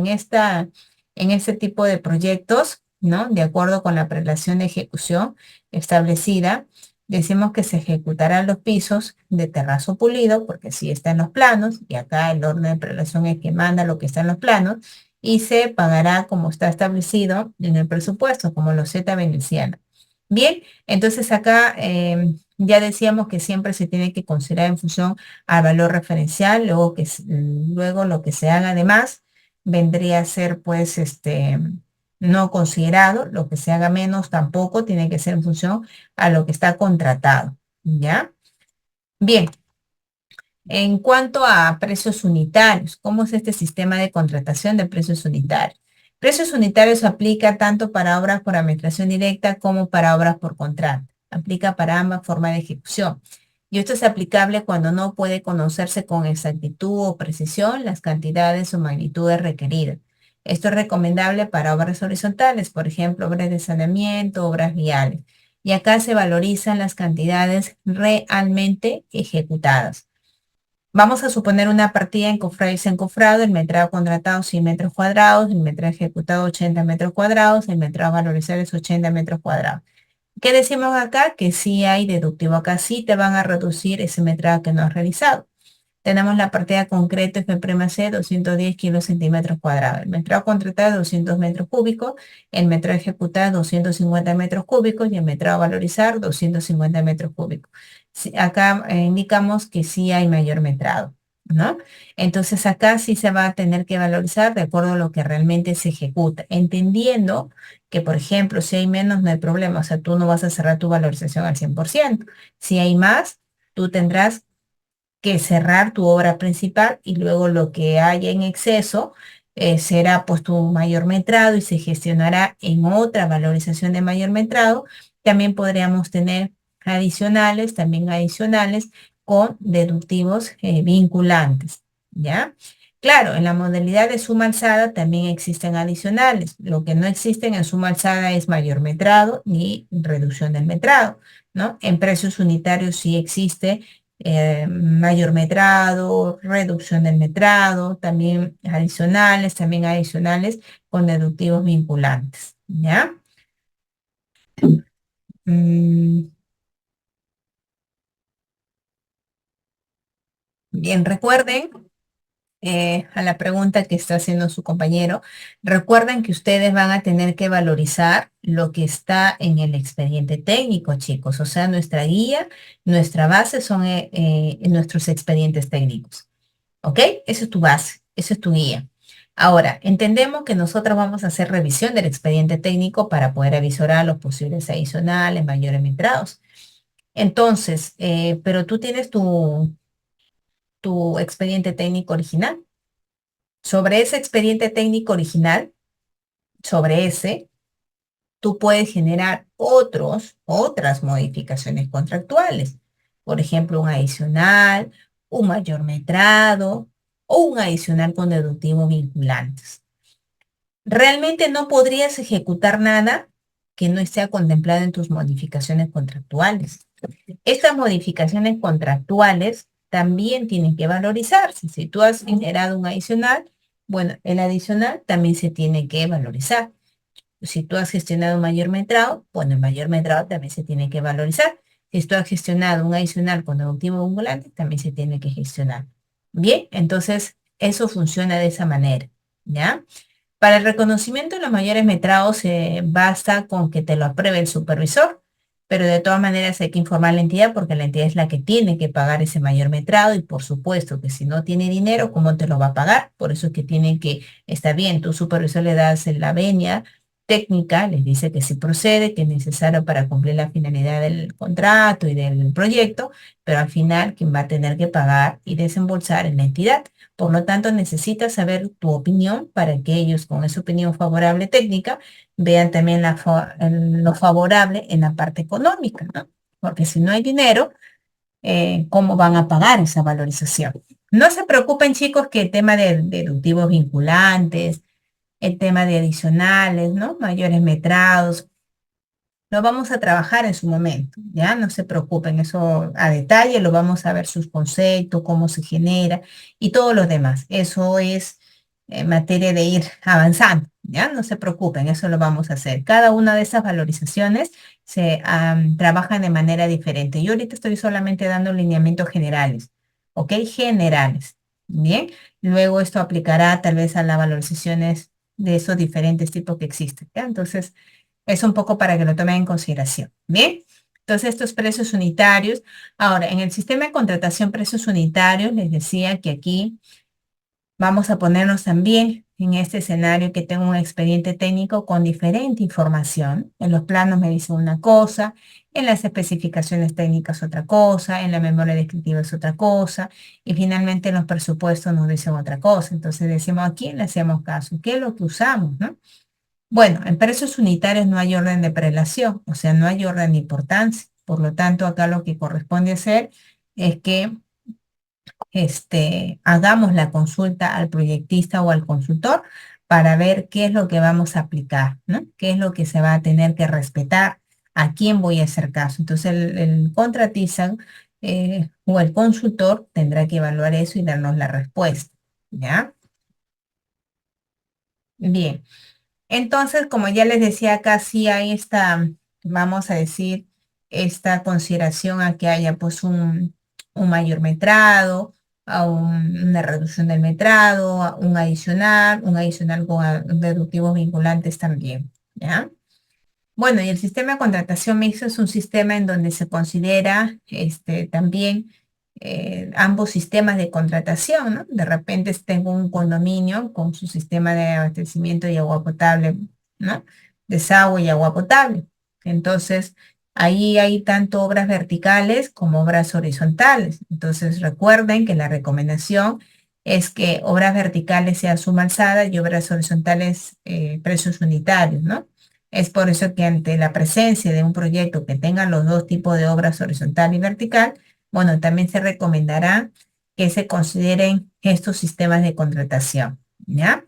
en este tipo de proyectos, ¿no? De acuerdo con la prelación de ejecución establecida, decimos que se ejecutarán los pisos de terrazo pulido, porque sí está en los planos, y acá el orden de prelación es que manda lo que está en los planos, y se pagará como está establecido en el presupuesto, como los Z veneciana. Bien, entonces acá ya decíamos que siempre se tiene que considerar en función al valor referencial, luego lo que se haga además vendría a ser pues no considerado, lo que se haga menos tampoco tiene que ser en función a lo que está contratado, ¿ya? Bien, en cuanto a precios unitarios, ¿cómo es este sistema de contratación de precios unitarios? Precios unitarios aplica tanto para obras por administración directa como para obras por contrato. Aplica para ambas formas de ejecución. Y esto es aplicable cuando no puede conocerse con exactitud o precisión las cantidades o magnitudes requeridas. Esto es recomendable para obras horizontales, por ejemplo, obras de saneamiento, obras viales. Y acá se valorizan las cantidades realmente ejecutadas. Vamos a suponer una partida encofrado y desencofrado, el metrado contratado 100 metros cuadrados, el metrado ejecutado 80 metros cuadrados, el metrado valorizado es 80 metros cuadrados. ¿Qué decimos acá? Que sí hay deductivo. Acá sí te van a reducir ese metrado que no has realizado. Tenemos la partida concreta F'C 210 kilos centímetros cuadrados. El metrado contratado es 200 metros cúbicos, el metrado ejecutado es 250 metros cúbicos y el metrado a valorizar 250 metros cúbicos. Acá indicamos que sí hay mayor metrado, ¿no? Entonces acá sí se va a tener que valorizar de acuerdo a lo que realmente se ejecuta, entendiendo que, por ejemplo, si hay menos no hay problema, o sea, tú no vas a cerrar tu valorización al 100%. Si hay más, tú tendrás que cerrar tu obra principal y luego lo que haya en exceso será pues tu mayor metrado y se gestionará en otra valorización de mayor metrado. También podríamos tener adicionales, también adicionales con deductivos vinculantes, ¿ya? Claro, en la modalidad de suma alzada también existen adicionales. Lo que no existen en suma alzada es mayor metrado ni reducción del metrado, ¿no? En precios unitarios sí existe mayor metrado, reducción del metrado, también adicionales con deductivos vinculantes, ¿ya? Mm, bien, recuerden a la pregunta que está haciendo su compañero, recuerden que ustedes van a tener que valorizar lo que está en el expediente técnico, chicos, o sea, nuestra guía, nuestra base son nuestros expedientes técnicos. ¿Ok? Esa es tu base, esa es tu guía. Ahora, entendemos que nosotros vamos a hacer revisión del expediente técnico para poder avisorar los posibles adicionales, mayores metrados. Entonces, pero tú tienes tu expediente técnico original. Sobre ese expediente técnico original, sobre ese, tú puedes generar otras modificaciones contractuales. Por ejemplo, un adicional, un mayor metrado o un adicional con deductivo vinculantes. Realmente no podrías ejecutar nada que no esté contemplado en tus modificaciones contractuales. Estas modificaciones contractuales también tienen que valorizarse. Si tú has generado un adicional, bueno, el adicional también se tiene que valorizar. Si tú has gestionado un mayor metrado, bueno, el mayor metrado también se tiene que valorizar. Si tú has gestionado un adicional con deductivo vinculante, también se tiene que gestionar. Bien, entonces eso funciona de esa manera, ¿ya? Para el reconocimiento de los mayores metrados basta con que te lo apruebe el supervisor, pero de todas maneras hay que informar a la entidad porque la entidad es la que tiene que pagar ese mayor metrado y por supuesto que si no tiene dinero, ¿cómo te lo va a pagar? Por eso es que tienen que, está bien, tu supervisor le das la venia técnica, les dice que sí procede, que es necesario para cumplir la finalidad del contrato y del proyecto, pero al final quien va a tener que pagar y desembolsar es la entidad. Por lo tanto, necesitas saber tu opinión para que ellos, con esa opinión favorable técnica, vean también lo favorable en la parte económica, ¿no? Porque si no hay dinero, ¿cómo van a pagar esa valorización? No se preocupen, chicos, que el tema de deductivos vinculantes, el tema de adicionales, ¿no? Mayores metrados, lo vamos a trabajar en su momento, ¿ya? No se preocupen, eso a detalle, lo vamos a ver sus conceptos, cómo se genera y todo lo demás. Eso es materia de ir avanzando, ¿ya? No se preocupen, eso lo vamos a hacer. Cada una de esas valorizaciones se trabajan de manera diferente. Yo ahorita estoy solamente dando lineamientos generales, ¿ok? Generales, ¿bien? Luego esto aplicará tal vez a las valorizaciones de esos diferentes tipos que existen, ¿ya? Entonces, es un poco para que lo tomen en consideración. Bien, entonces estos precios unitarios. Ahora, en el sistema de contratación precios unitarios, les decía que aquí vamos a ponernos también en este escenario que tengo un expediente técnico con diferente información. En los planos me dicen una cosa, en las especificaciones técnicas otra cosa, en la memoria descriptiva es otra cosa, y finalmente en los presupuestos nos dicen otra cosa. Entonces decimos, ¿a quién le hacemos caso? ¿Qué es lo que usamos, no? Bueno, en precios unitarios no hay orden de prelación, o sea, no hay orden de importancia. Por lo tanto, acá lo que corresponde hacer es que hagamos la consulta al proyectista o al consultor para ver qué es lo que vamos a aplicar, ¿no? ¿Qué es lo que se va a tener que respetar? ¿A quién voy a hacer caso? Entonces, el contratista o el consultor tendrá que evaluar eso y darnos la respuesta, ¿ya? Bien. Entonces, como ya les decía, acá sí hay esta, vamos a decir, esta consideración a que haya pues un mayor metrado, una reducción del metrado, un adicional con deductivos vinculantes también, ¿ya? Bueno, y el sistema de contratación mixto es un sistema en donde se considera también ambos sistemas de contratación, ¿no? De repente tengo un condominio con su sistema de abastecimiento y agua potable, ¿no? Desagüe y agua potable. Entonces, ahí hay tanto obras verticales como obras horizontales. Entonces, recuerden que la recomendación es que obras verticales sea suma alzada y obras horizontales precios unitarios, ¿no? Es por eso que ante la presencia de un proyecto que tenga los dos tipos de obras horizontal y vertical, bueno, también se recomendará que se consideren estos sistemas de contratación, ¿ya?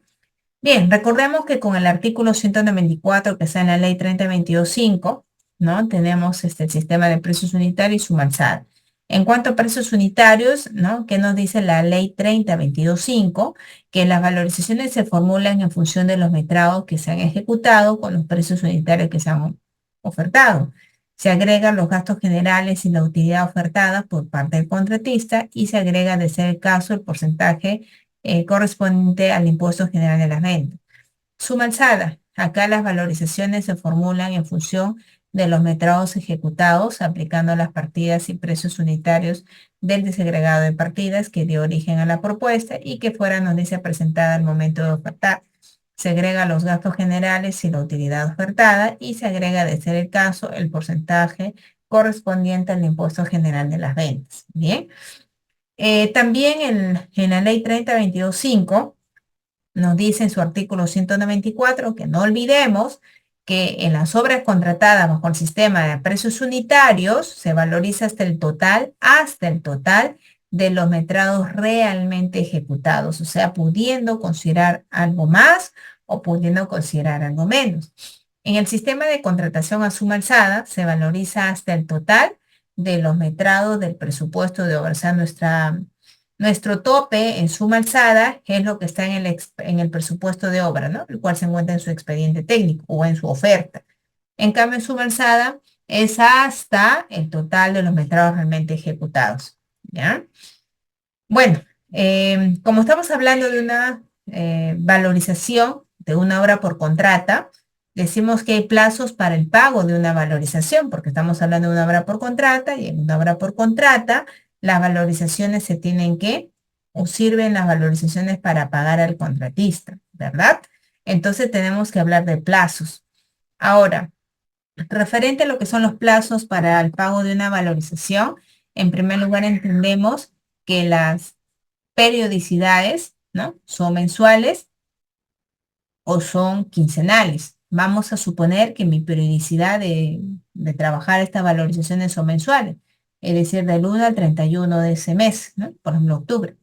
Bien, recordemos que con el artículo 194 que está en la ley 3022.5, ¿no? Tenemos el sistema de precios unitarios y suma alzada. En cuanto a precios unitarios, ¿no? ¿Qué nos dice la ley 3022.5? Que las valorizaciones se formulan en función de los metrados que se han ejecutado con los precios unitarios que se han ofertado. Se agregan los gastos generales y la utilidad ofertada por parte del contratista y se agrega, de ser el caso, el porcentaje correspondiente al impuesto general de las ventas. Suma alzada. Acá las valorizaciones se formulan en función de los metrados ejecutados, aplicando las partidas y precios unitarios del desagregado de partidas que dio origen a la propuesta y que fuera noticia presentada al momento de ofertar. Se agrega los gastos generales y la utilidad ofertada y se agrega, de ser el caso, el porcentaje correspondiente al impuesto general de las ventas. Bien. También en la ley 30.22.5 nos dice en su artículo 194 que no olvidemos que en las obras contratadas bajo el sistema de precios unitarios se valoriza hasta el total de los metrados realmente ejecutados, o sea, pudiendo considerar algo más o pudiendo considerar algo menos. En el sistema de contratación a suma alzada se valoriza hasta el total de los metrados del presupuesto de obra, o sea, nuestro tope en suma alzada es lo que está en el presupuesto de obra, ¿no? El cual se encuentra en su expediente técnico o en su oferta. En cambio, en suma alzada es hasta el total de los metrados realmente ejecutados, ¿ya? Bueno, como estamos hablando de una valorización de una obra por contrata, decimos que hay plazos para el pago de una valorización, porque estamos hablando de una obra por contrata y en una obra por contrata las valorizaciones se tienen que, o sirven las valorizaciones para pagar al contratista, ¿verdad? Entonces tenemos que hablar de plazos. Ahora, referente a lo que son los plazos para el pago de una valorización, en primer lugar entendemos que las periodicidades, ¿no? Son mensuales o son quincenales. Vamos a suponer que mi periodicidad de trabajar estas valorizaciones son mensuales, es decir, del 1 al 31 de ese mes, ¿no? Por ejemplo, octubre.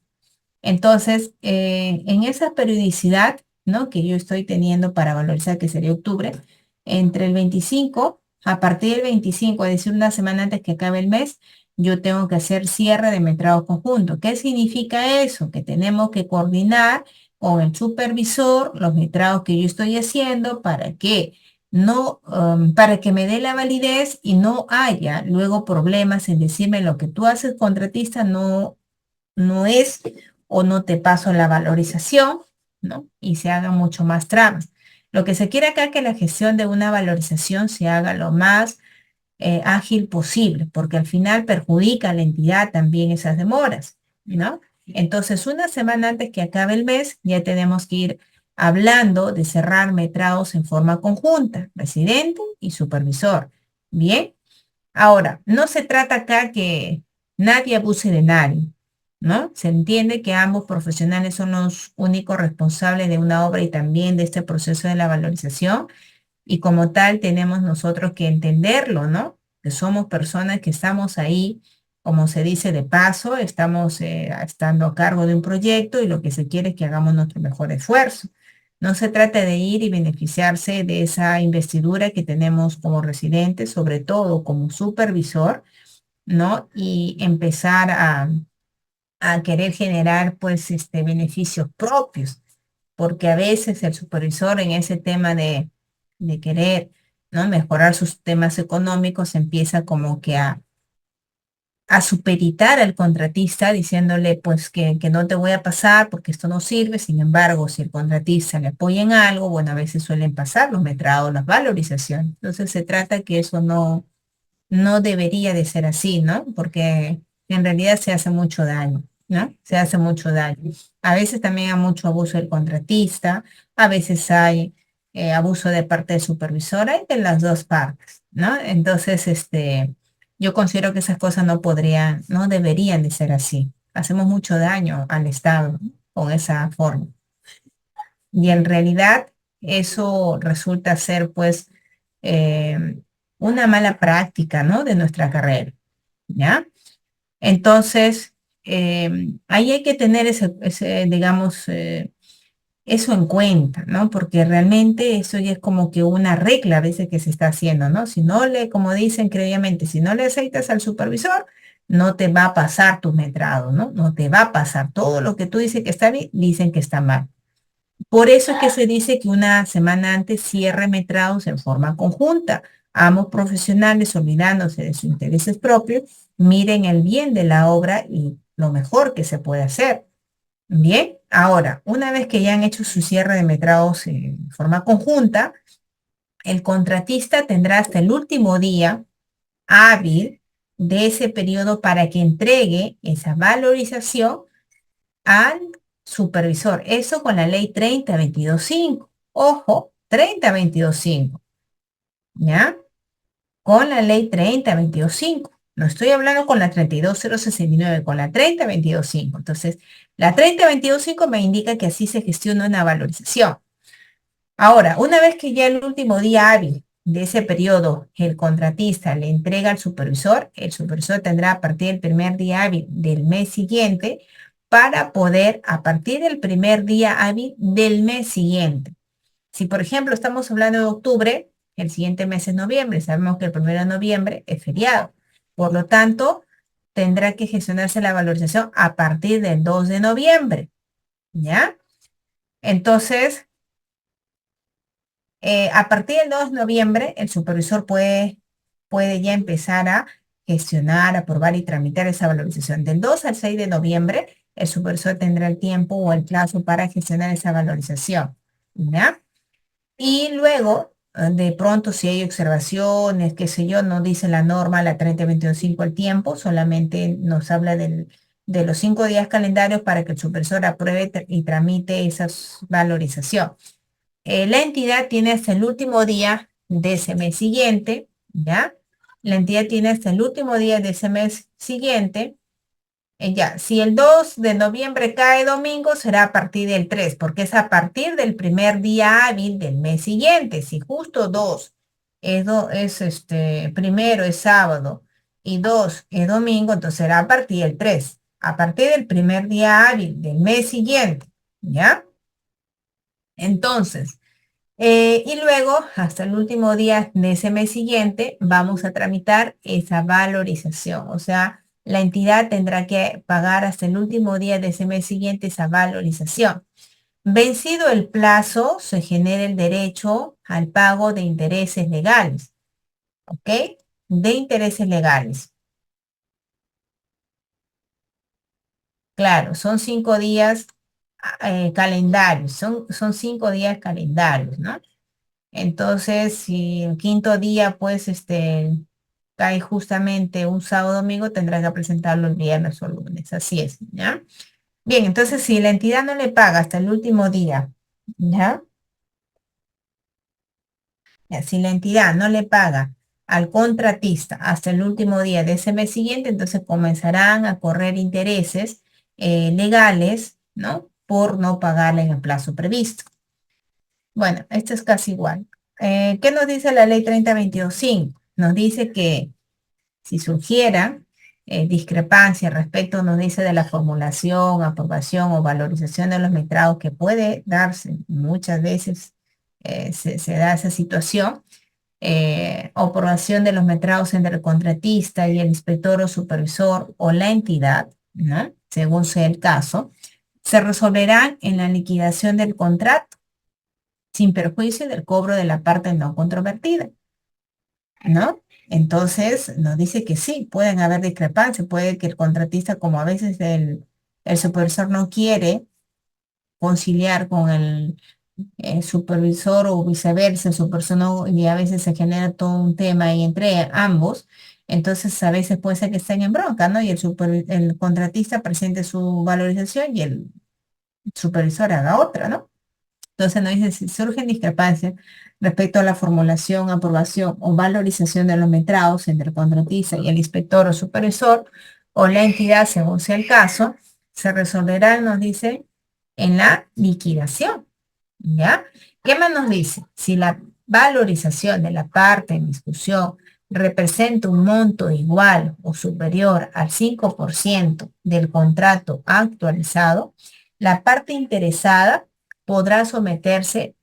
Entonces, en esa periodicidad, ¿no? Que yo estoy teniendo para valorizar, que sería octubre, entre el 25, a partir del 25, es decir, una semana antes que acabe el mes, yo tengo que hacer cierre de metrado conjunto. ¿Qué significa eso? Que tenemos que coordinar con el supervisor los metrados que yo estoy haciendo para que no, para que me dé la validez y no haya luego problemas en decirme lo que tú haces contratista no es o no te paso la valorización, ¿no? Y se haga mucho más trabas. Lo que se quiere acá es que la gestión de una valorización se haga lo más ágil posible, porque al final perjudica a la entidad también esas demoras, ¿no? Entonces, una semana antes que acabe el mes, ya tenemos que ir hablando de cerrar metrados en forma conjunta, residente y supervisor. Bien, ahora, no se trata acá que nadie abuse de nadie, ¿no? Se entiende que ambos profesionales son los únicos responsables de una obra y también de este proceso de la valorización, y como tal tenemos nosotros que entenderlo, ¿no? Que somos personas que estamos ahí, como se dice de paso, estamos estando a cargo de un proyecto y lo que se quiere es que hagamos nuestro mejor esfuerzo. No se trata de ir y beneficiarse de esa investidura que tenemos como residente, sobre todo como supervisor, ¿no? Y empezar a querer generar, pues, beneficios propios, porque a veces el supervisor en ese tema de querer, ¿no? Mejorar sus temas económicos empieza como que a supeditar al contratista diciéndole pues que no te voy a pasar porque esto no sirve. Sin embargo, si el contratista le apoya en algo, bueno, a veces suelen pasar los metrados, las valorizaciones. Entonces se trata que eso no debería de ser así, ¿no? Porque en realidad se hace mucho daño, ¿no? Se hace mucho daño. A veces también hay mucho abuso del contratista, a veces hay abuso de parte del supervisor, hay de las dos partes, ¿no? Entonces, yo considero que esas cosas no deberían de ser así. Hacemos mucho daño al Estado, ¿no? Con esa forma. Y en realidad eso resulta ser, pues, eh, una mala práctica, ¿no? De nuestra carrera, ¿ya? Entonces, ahí hay que tener digamos, eso en cuenta, ¿no? Porque realmente eso ya es como que una regla a veces que se está haciendo, ¿no? Si no le, como dicen previamente, si no le aceitas al supervisor, no te va a pasar tu metrado, ¿no? No te va a pasar. Todo lo que tú dices que está bien, dicen que está mal. Por eso es que se dice que una semana antes cierre metrados en forma conjunta. Ambos profesionales, olvidándose de sus intereses propios, miren el bien de la obra y lo mejor que se puede hacer. Bien, ahora, una vez que ya han hecho su cierre de metrados en forma conjunta, el contratista tendrá hasta el último día hábil de ese periodo para que entregue esa valorización al supervisor. Eso con la ley 30.22.5. Ojo, 30.22.5. ¿Ya? con la ley 30.22.5. No estoy hablando con la 32.069, con la 30.22.5. Entonces, la 30.22.5 me indica que así se gestiona una valorización. Ahora, una vez que ya el último día hábil de ese periodo el contratista le entrega al supervisor, el supervisor tendrá a partir del primer día hábil del mes siguiente para poder, a partir del primer día hábil del mes siguiente. Si, por ejemplo, estamos hablando de octubre, el siguiente mes es noviembre, sabemos que el 1 de noviembre es feriado. Por lo tanto, tendrá que gestionarse la valorización a partir del 2 de noviembre, ¿ya? Entonces, a partir del 2 de noviembre, el supervisor puede ya empezar a gestionar, aprobar y tramitar esa valorización. Del 2 al 6 de noviembre, el supervisor tendrá el tiempo o el plazo para gestionar esa valorización, ¿ya? Y luego, de pronto, si hay observaciones, qué sé yo, no dice la norma, la 30.22.5 el tiempo, solamente nos habla de los 5 días calendarios para que el supervisor apruebe y tramite esa valorización. La entidad tiene hasta el último día de ese mes siguiente, ¿ya? La entidad tiene hasta el último día de ese mes siguiente. Ya, si el 2 de noviembre cae domingo, será a partir del 3, porque es a partir del primer día hábil del mes siguiente. Si justo 2 primero es sábado y 2 es domingo, entonces será a partir del 3, a partir del primer día hábil del mes siguiente, ¿ya? Entonces, y luego, hasta el último día de ese mes siguiente, vamos a tramitar esa valorización. O sea, la entidad tendrá que pagar hasta el último día de ese mes siguiente esa valorización. Vencido el plazo, se genera el derecho al pago de intereses legales. ¿Ok? De intereses legales. Claro, son 5 días calendarios, son 5 días calendarios, ¿no? Entonces, si el quinto día, pues, cae justamente un sábado o domingo, tendrá que presentarlo el viernes o el lunes. Así es, ¿ya? Bien, entonces, si la entidad no le paga hasta el último día, ¿ya? Ya, si la entidad no le paga al contratista hasta el último día de ese mes siguiente, entonces comenzarán a correr intereses legales, ¿no? Por no pagarle en el plazo previsto. Bueno, esto es casi igual. ¿Qué nos dice la ley 30.22.5? Nos dice que si surgiera discrepancia respecto, nos dice de la formulación, aprobación o valorización de los metrados, que puede darse muchas veces, se da esa situación, aprobación de los metrados entre el contratista y el inspector o supervisor o la entidad, ¿no? Según sea el caso, se resolverán en la liquidación del contrato sin perjuicio del cobro de la parte no controvertida, ¿no? Entonces nos dice que sí, pueden haber discrepancias, puede que el contratista, como a veces el supervisor no quiere conciliar con el supervisor o viceversa, el supervisor no, y a veces se genera todo un tema ahí entre ambos, entonces a veces puede ser que estén en bronca, ¿no? Y el contratista presente su valorización y el supervisor haga otra, ¿no? Entonces nos dice, si surgen discrepancias respecto a la formulación, aprobación o valorización de los metrados entre el contratista y el inspector o supervisor o la entidad, según sea el caso, se resolverá, nos dice, en la liquidación, ¿ya? ¿Qué más nos dice? Si la valorización de la parte en discusión representa un monto igual o superior al 5% del contrato actualizado, la parte interesada podrá someterse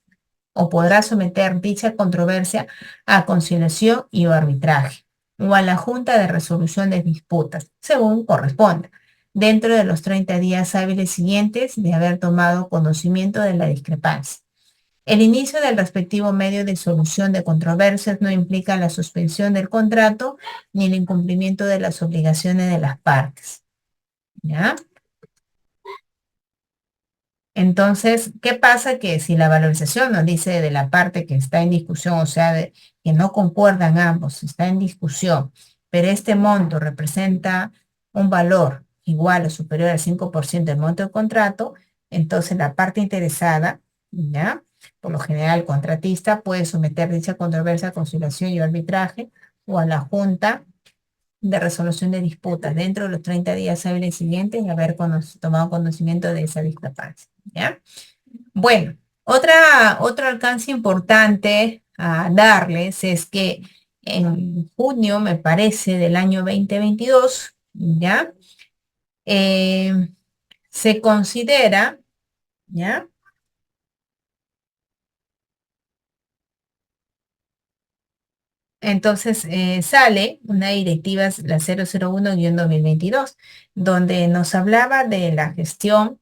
o podrá someter dicha controversia a conciliación y o arbitraje o a la Junta de Resolución de Disputas, según corresponda, dentro de los 30 días hábiles siguientes de haber tomado conocimiento de la discrepancia. El inicio del respectivo medio de solución de controversias no implica la suspensión del contrato ni el incumplimiento de las obligaciones de las partes. ¿Ya? Entonces, ¿qué pasa? Que si la valorización nos dice de la parte que está en discusión, o sea, que no concuerdan ambos, está en discusión, pero este monto representa un valor igual o superior al 5% del monto del contrato, entonces la parte interesada, ¿ya? Por lo general, el contratista puede someter dicha controversia a conciliación y arbitraje o a la Junta de Resolución de Disputas dentro de los 30 días hábiles siguientes y haber tomado conocimiento de esa discrepancia. ¿Ya? Bueno, otro alcance importante a darles es que en junio, me parece, del año 2022, ¿ya? Eh, se considera, ¿ya? Entonces sale una directiva, la 001-2022, donde nos hablaba de la gestión,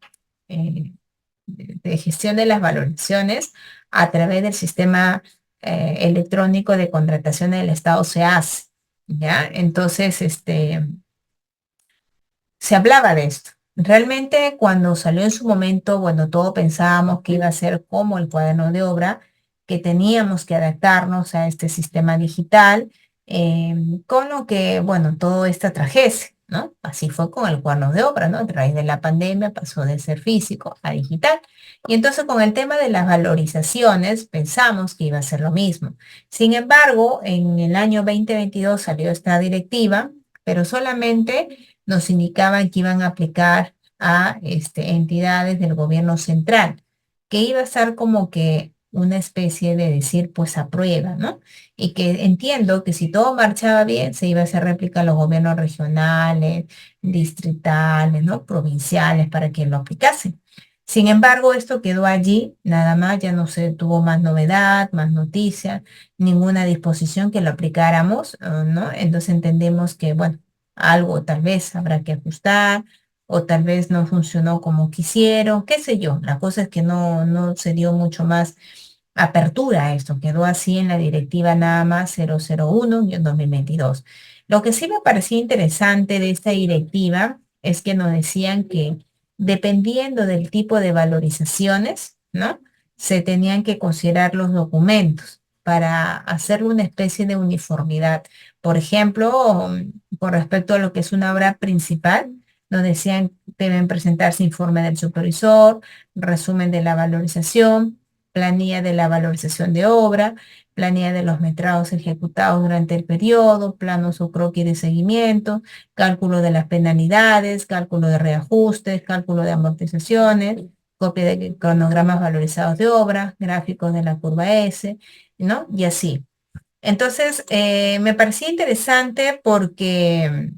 de gestión de las valoraciones a través del sistema electrónico de contratación del Estado SEAS, ¿ya? Entonces, se hablaba de esto. Realmente cuando salió en su momento, bueno, todos pensábamos que iba a ser como el cuaderno de obra, que teníamos que adaptarnos a este sistema digital, eh, con lo que, bueno, todo esto trajese, ¿no? Así fue con el cuaderno de obra, ¿no? A raíz de la pandemia pasó de ser físico a digital. Y entonces con el tema de las valorizaciones pensamos que iba a ser lo mismo. Sin embargo, en el año 2022 salió esta directiva, pero solamente nos indicaban que iban a aplicar a entidades del gobierno central, que iba a ser como que una especie de decir, pues aprueba, ¿no? Y que entiendo que si todo marchaba bien, se iba a hacer réplica a los gobiernos regionales, distritales, ¿no? Provinciales, para que lo aplicasen. Sin embargo, esto quedó allí, nada más, ya no se tuvo más novedad, más noticias, ninguna disposición que lo aplicáramos, ¿no? Entonces entendemos que, bueno, algo tal vez habrá que ajustar o tal vez no funcionó como quisieron, qué sé yo. La cosa es que no se dio mucho más apertura a esto, quedó así en la directiva nada más 001-2022. Lo que sí me parecía interesante de esta directiva es que nos decían que dependiendo del tipo de valorizaciones, ¿no? Se tenían que considerar los documentos para hacerle una especie de uniformidad. Por ejemplo, con respecto a lo que es una obra principal, nos decían deben presentarse informe del supervisor, resumen de la valorización, planilla de la valorización de obra, planilla de los metrados ejecutados durante el periodo, planos o croquis de seguimiento, cálculo de las penalidades, cálculo de reajustes, cálculo de amortizaciones, copia de cronogramas valorizados de obra, gráficos de la curva S, ¿no? Y así. Entonces, me parecía interesante porque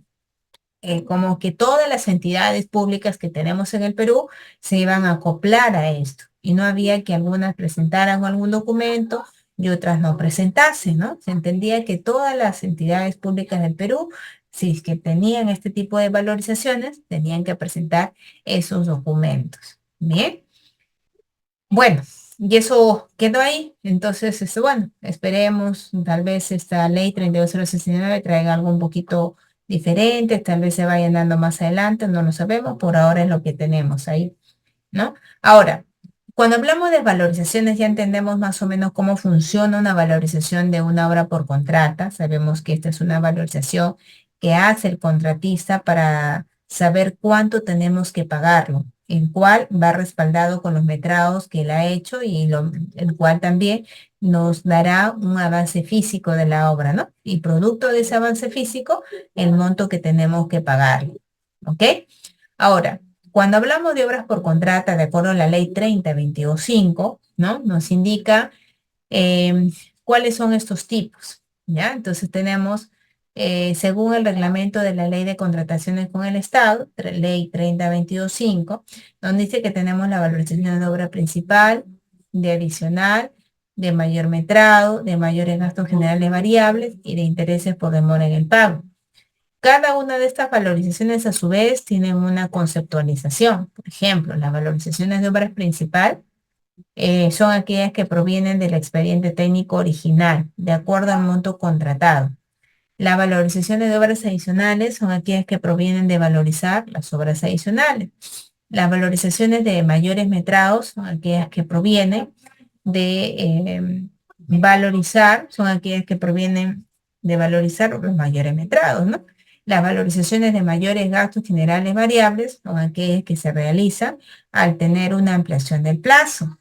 como que todas las entidades públicas que tenemos en el Perú se iban a acoplar a esto y no había que algunas presentaran algún documento y otras no presentasen, ¿no? Se entendía que todas las entidades públicas del Perú, si es que tenían este tipo de valorizaciones, tenían que presentar esos documentos. Bien. Bueno, y eso quedó ahí. Entonces, bueno, esperemos, tal vez esta ley 32069 traiga algo un poquito diferente, tal vez se vayan dando más adelante, no lo sabemos, por ahora es lo que tenemos ahí, ¿no? Ahora, cuando hablamos de valorizaciones ya entendemos más o menos cómo funciona una valorización de una obra por contrata. Sabemos que esta es una valorización que hace el contratista para saber cuánto tenemos que pagarlo, el cual va respaldado con los metrados que él ha hecho y el cual también nos dará un avance físico de la obra, ¿no? Y producto de ese avance físico, el monto que tenemos que pagar. ¿Ok? Ahora, cuando hablamos de obras por contrata, de acuerdo a la ley 30.22.5, ¿no? Nos indica em, cuáles son estos tipos, ¿ya? Entonces tenemos, según el reglamento de la ley de contrataciones con el Estado, ley 30.22.5, donde dice que tenemos la valorización de obra principal, de adicional, de mayor metrado, de mayores gastos generales variables y de intereses por demora en el pago. Cada una de estas valorizaciones a su vez tienen una conceptualización. Por ejemplo, las valorizaciones de obra principal son aquellas que provienen del expediente técnico original, de acuerdo al monto contratado. Las valorizaciones de obras adicionales son aquellas que provienen de valorizar las obras adicionales. Las valorizaciones de mayores metrados son aquellas que provienen de valorizar, son aquellas que provienen de valorizar los mayores metrados, ¿no? Las valorizaciones de mayores gastos generales variables son aquellas que se realizan al tener una ampliación del plazo.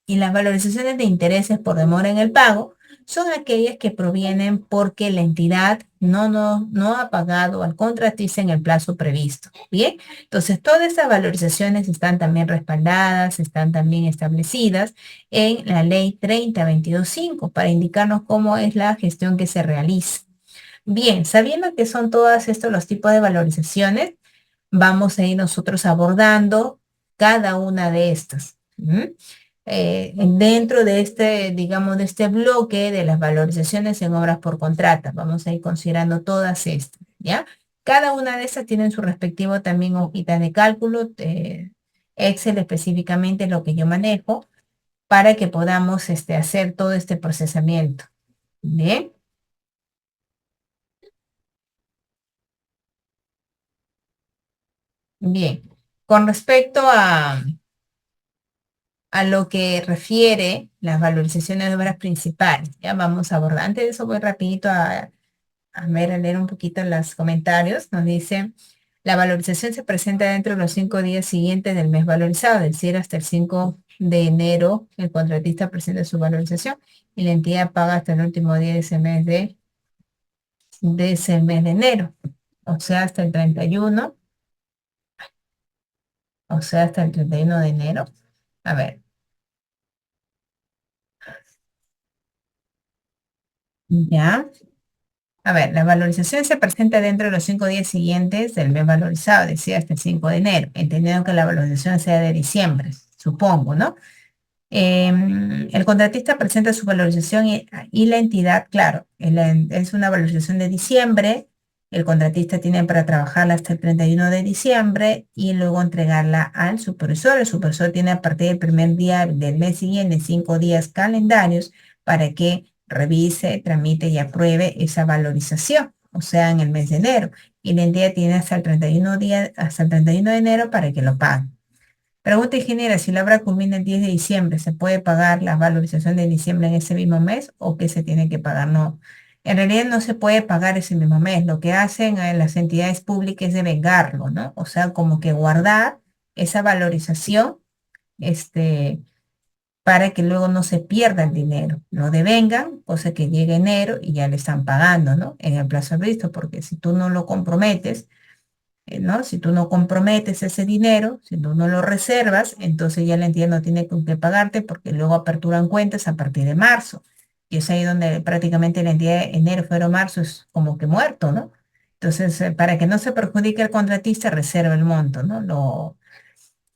Y las valorizaciones de intereses por demora en el pago son aquellas que provienen porque la entidad no ha pagado al contratista en el plazo previsto. Bien, entonces todas esas valorizaciones están también respaldadas, están también establecidas en la ley 30.22.5 para indicarnos cómo es la gestión que se realiza. Bien, sabiendo que son todos estos los tipos de valorizaciones, vamos a ir nosotros abordando cada una de estas. ¿M? Dentro de este, digamos, de este bloque de las valorizaciones en obras por contrata, vamos a ir considerando todas estas, ¿ya? Cada una de estas tienen su respectivo también hojita de cálculo, Excel específicamente es lo que yo manejo, para que podamos hacer todo este procesamiento. Bien, bien. Con respecto a lo que refiere las valorizaciones de obras principales. Ya vamos a abordar. Antes de eso voy rapidito a ver, a leer un poquito los comentarios. Nos dice, la valorización se presenta dentro de los 5 días siguientes del mes valorizado, es decir, hasta el 5 de enero el contratista presenta su valorización y la entidad paga hasta el último día de ese mes de enero, o sea, hasta el 31, o sea, hasta el 31 de enero. A ver, ya. A ver, la valorización se presenta dentro de los 5 días siguientes del mes valorizado, decía hasta el 5 de enero, entendiendo que la valorización sea de diciembre, supongo, ¿no? El contratista presenta su valorización y la entidad, claro, es una valorización de diciembre, el contratista tiene para trabajarla hasta el 31 de diciembre y luego entregarla al supervisor. El supervisor tiene a partir del primer día del mes siguiente 5 días calendarios para que revise, tramite y apruebe esa valorización, o sea, en el mes de enero. Y la entidad tiene hasta el 31 de enero para que lo pague. Pregunta ingeniera, si la obra culmina el 10 de diciembre, ¿se puede pagar la valorización de diciembre en ese mismo mes o qué se tiene que pagar? No, en realidad no se puede pagar ese mismo mes. Lo que hacen las entidades públicas es devengarlo, ¿no? O sea, como que guardar esa valorización, este, para que luego no se pierda el dinero. Lo devengan, cosa que llegue enero y ya le están pagando, ¿no? En el plazo previsto, porque si tú no lo comprometes, ¿no? Si tú no comprometes ese dinero, si tú no lo reservas, entonces ya la entidad no tiene con qué pagarte porque luego aperturan cuentas a partir de marzo. Y es ahí donde prácticamente la entidad de enero, febrero, marzo es como que muerto, ¿no? Entonces, para que no se perjudique el contratista, reserva el monto, ¿no?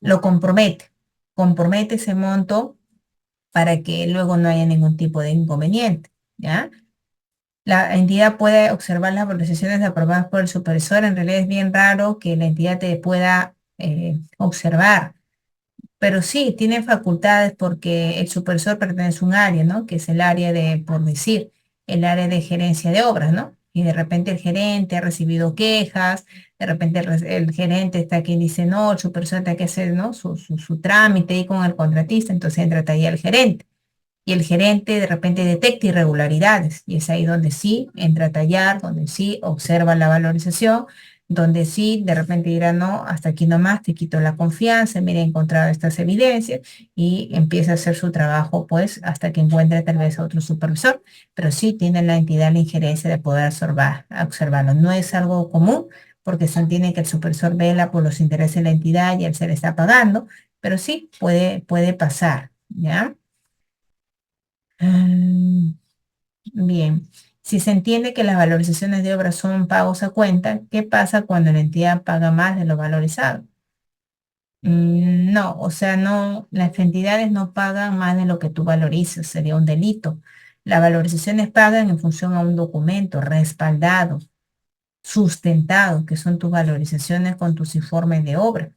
Lo compromete ese monto para que luego no haya ningún tipo de inconveniente, ¿ya? La entidad puede observar las valorizaciones aprobadas por el supervisor. En realidad es bien raro que la entidad te pueda observar, pero sí, tiene facultades porque el supervisor pertenece a un área, ¿no? Que es el área de, por decir, el área de gerencia de obras, ¿no? Y de repente el gerente ha recibido quejas, de repente el gerente está aquí y dice, no, el supervisor tiene que hacer, ¿no? Su trámite ahí con el contratista, entonces entra ahí el gerente y el gerente de repente detecta irregularidades y es ahí donde sí entra a tallar, donde sí observa la valorización, donde sí de repente dirá, no, hasta aquí nomás te quito la confianza, mira, he encontrado estas evidencias y empieza a hacer su trabajo pues hasta que encuentre tal vez a otro supervisor, pero sí tiene la entidad la injerencia de poder observarlo. No es algo común porque se entiende que el supervisor vela por los intereses de la entidad y él se le está pagando, pero sí puede pasar, ¿ya? Ah, bien, si se entiende que las valorizaciones de obras son pagos a cuenta, ¿qué pasa cuando la entidad paga más de lo valorizado? No, o sea, no, las entidades no pagan más de lo que tú valorizas, sería un delito. Las valorizaciones pagan en función a un documento respaldado, sustentado, que son tus valorizaciones con tus informes de obra,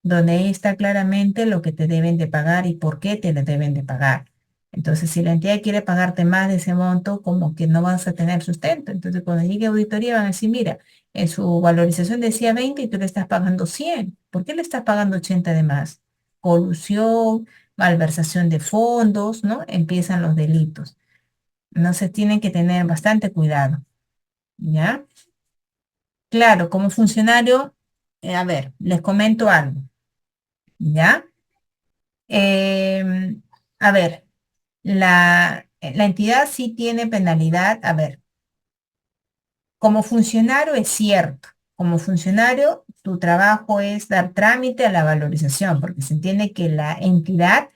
donde ahí está claramente lo que te deben de pagar y por qué te lo deben de pagar. Entonces, si la entidad quiere pagarte más de ese monto, como que no vas a tener sustento. Entonces, cuando llegue auditoría van a decir, mira, en su valorización decía 20 y tú le estás pagando 100. ¿Por qué le estás pagando 80 de más? Colusión, malversación de fondos, ¿no? Empiezan los delitos. Entonces, tienen que tener bastante cuidado, ¿ya? Claro, como funcionario, a ver, les comento algo, ¿ya? Em, a ver, la entidad sí tiene penalidad. A ver, como funcionario es cierto. Como funcionario, tu trabajo es dar trámite a la valorización, porque se entiende que la entidad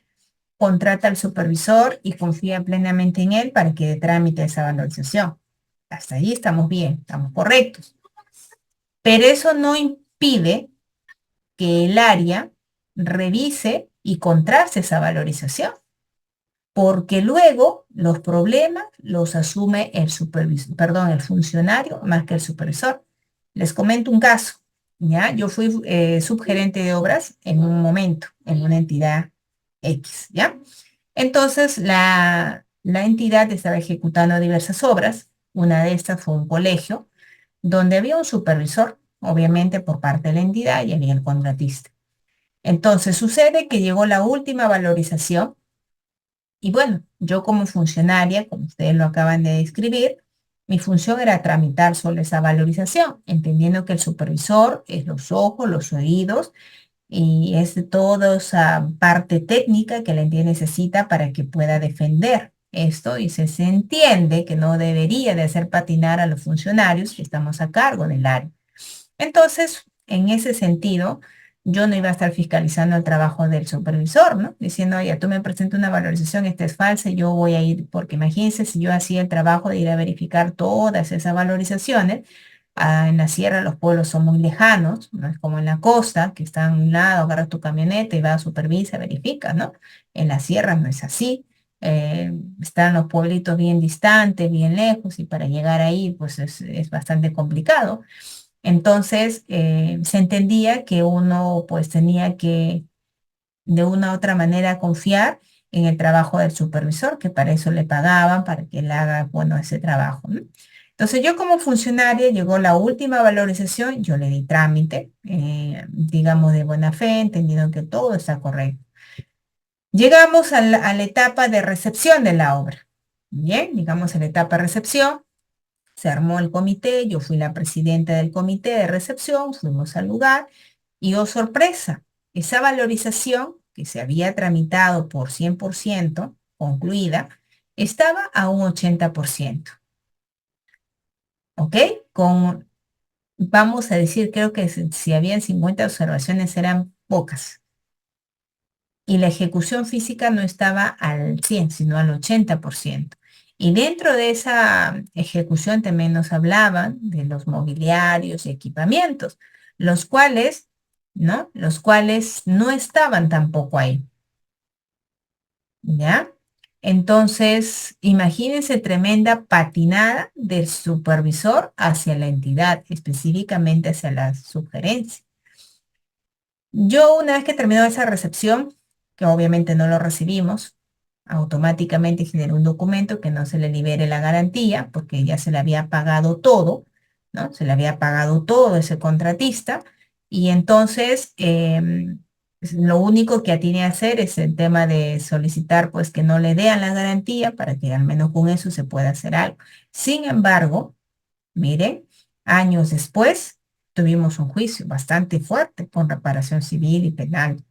contrata al supervisor y confía plenamente en él para que dé trámite a esa valorización. Hasta ahí estamos bien, estamos correctos. Pero eso no impide que el área revise y contraste esa valorización, porque luego los problemas los asume el supervisor, perdón, el funcionario más que el supervisor. Les comento un caso, ¿ya? Yo fui subgerente de obras en un momento, en una entidad X, ¿ya? Entonces, la entidad estaba ejecutando diversas obras. Una de estas fue un colegio donde había un supervisor, obviamente por parte de la entidad, y había el contratista. Entonces, sucede que llegó la última valorización y bueno, yo como funcionaria, como ustedes lo acaban de describir, mi función era tramitar solo esa valorización, entendiendo que el supervisor es los ojos, los oídos y es de toda esa parte técnica que la entidad necesita para que pueda defender esto y se entiende que no debería de hacer patinar a los funcionarios que estamos a cargo del área. Entonces, en ese sentido, yo no iba a estar fiscalizando el trabajo del supervisor, ¿no? Diciendo, oye, tú me presentas una valorización, esta es falsa, y yo voy a ir, porque imagínense si yo hacía el trabajo de ir a verificar todas esas valorizaciones. En la sierra los pueblos son muy lejanos, no es como en la costa, que está a un lado, agarras tu camioneta y vas a supervisa, verifica, ¿no? En la sierra no es así. Están los pueblitos bien distantes, bien lejos, y para llegar ahí, pues es bastante complicado. Entonces, se entendía que uno pues tenía que de una u otra manera confiar en el trabajo del supervisor, que para eso le pagaban, para que él haga, bueno, ese trabajo, ¿no? Entonces, yo como funcionaria llegó la última valorización, yo le di trámite, digamos de buena fe, entendiendo que todo está correcto. Llegamos a la etapa de recepción de la obra. Bien, llegamos a la etapa de recepción. Se armó el comité, yo fui la presidenta del comité de recepción, fuimos al lugar y, oh sorpresa, esa valorización que se había tramitado por 100% concluida, estaba a un 80%, ¿ok? Con, vamos a decir, creo que si habían 50 observaciones eran pocas. Y la ejecución física no estaba al 100, sino al 80%. Y dentro de esa ejecución también nos hablaban de los mobiliarios y equipamientos, los cuales, ¿no? Los cuales no estaban tampoco ahí, ¿ya? Entonces, imagínense tremenda patinada del supervisor hacia la entidad, específicamente hacia la sugerencia. Yo una vez que terminó esa recepción, que obviamente no lo recibimos, automáticamente generé un documento que no se le libere la garantía, porque ya se le había pagado todo, ¿no? Se le había pagado todo ese contratista, y entonces lo único que tiene que hacer es el tema de solicitar, pues, que no le den la garantía para que al menos con eso se pueda hacer algo. Sin embargo, miren, años después tuvimos un juicio bastante fuerte con reparación civil y penal,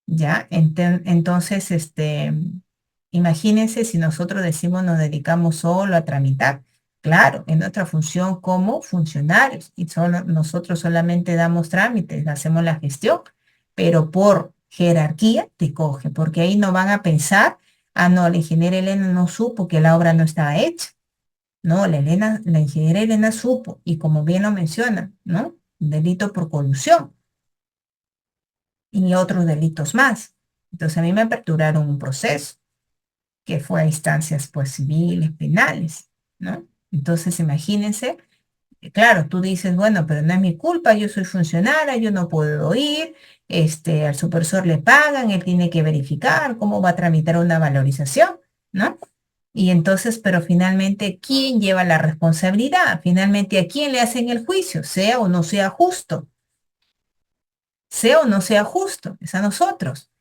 ¿ya? Entonces, imagínense si nosotros decimos nos dedicamos solo a tramitar. Claro, en nuestra función como funcionarios y solo, nosotros solamente damos trámites, hacemos la gestión, pero por jerarquía te coge, porque ahí no van a pensar, ah, no, la ingeniera Elena no supo que la obra no estaba hecha. No, la ingeniera Elena supo, y como bien lo menciona, ¿no? Delito por colusión y otros delitos más. Entonces a mí me aperturaron un proceso que fue a instancias pues civiles, penales, ¿no? Entonces imagínense, claro, tú dices, bueno, pero no es mi culpa, yo soy funcionaria, yo no puedo ir, al supervisor le pagan, él tiene que verificar cómo va a tramitar una valorización, ¿no? Y entonces, pero finalmente, ¿quién lleva la responsabilidad? Finalmente, ¿a quién le hacen el juicio? Sea o no sea justo, sea o no sea justo, es a nosotros,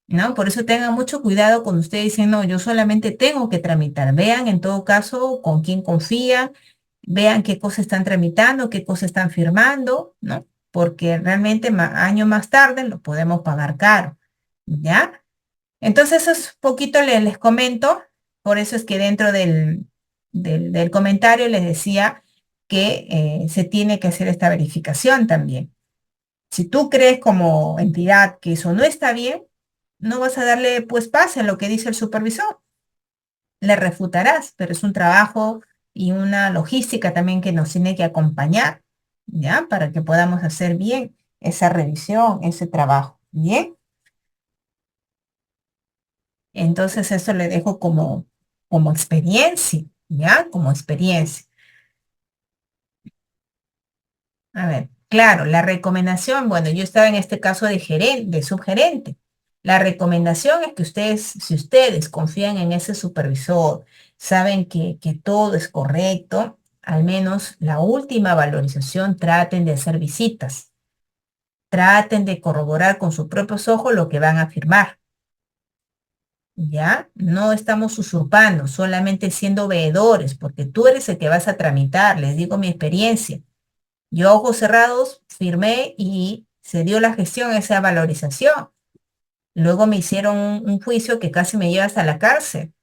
¿no? Por eso tengan mucho cuidado cuando ustedes dicen, no, yo solamente tengo que tramitar. Vean en todo caso con quién confían, vean qué cosas están tramitando, qué cosas están firmando, ¿no? Porque realmente años más tarde lo podemos pagar caro, ¿ya? Entonces, eso es poquito les comento Por eso es que dentro del comentario les decía que se tiene que hacer esta verificación también. Si tú crees como entidad que eso no está bien, no vas a darle pues pase a lo que dice el supervisor. Le refutarás, pero es un trabajo y una logística también que nos tiene que acompañar, ¿ya? Para que podamos hacer bien esa revisión, ese trabajo. Bien, entonces eso le dejo como experiencia, ¿ya? Como experiencia. A ver, claro, la recomendación, bueno, yo estaba en este caso de gerente, de subgerente. La recomendación es que ustedes, si ustedes confían en ese supervisor, saben que todo es correcto, al menos la última valorización traten de hacer visitas, traten de corroborar con sus propios ojos lo que van a firmar, ¿ya? No estamos usurpando, solamente siendo veedores, porque tú eres el que vas a tramitar, les digo mi experiencia. Yo, ojos cerrados, firmé y se dio la gestión a esa valorización. Luego me hicieron un juicio que casi me lleva hasta la cárcel,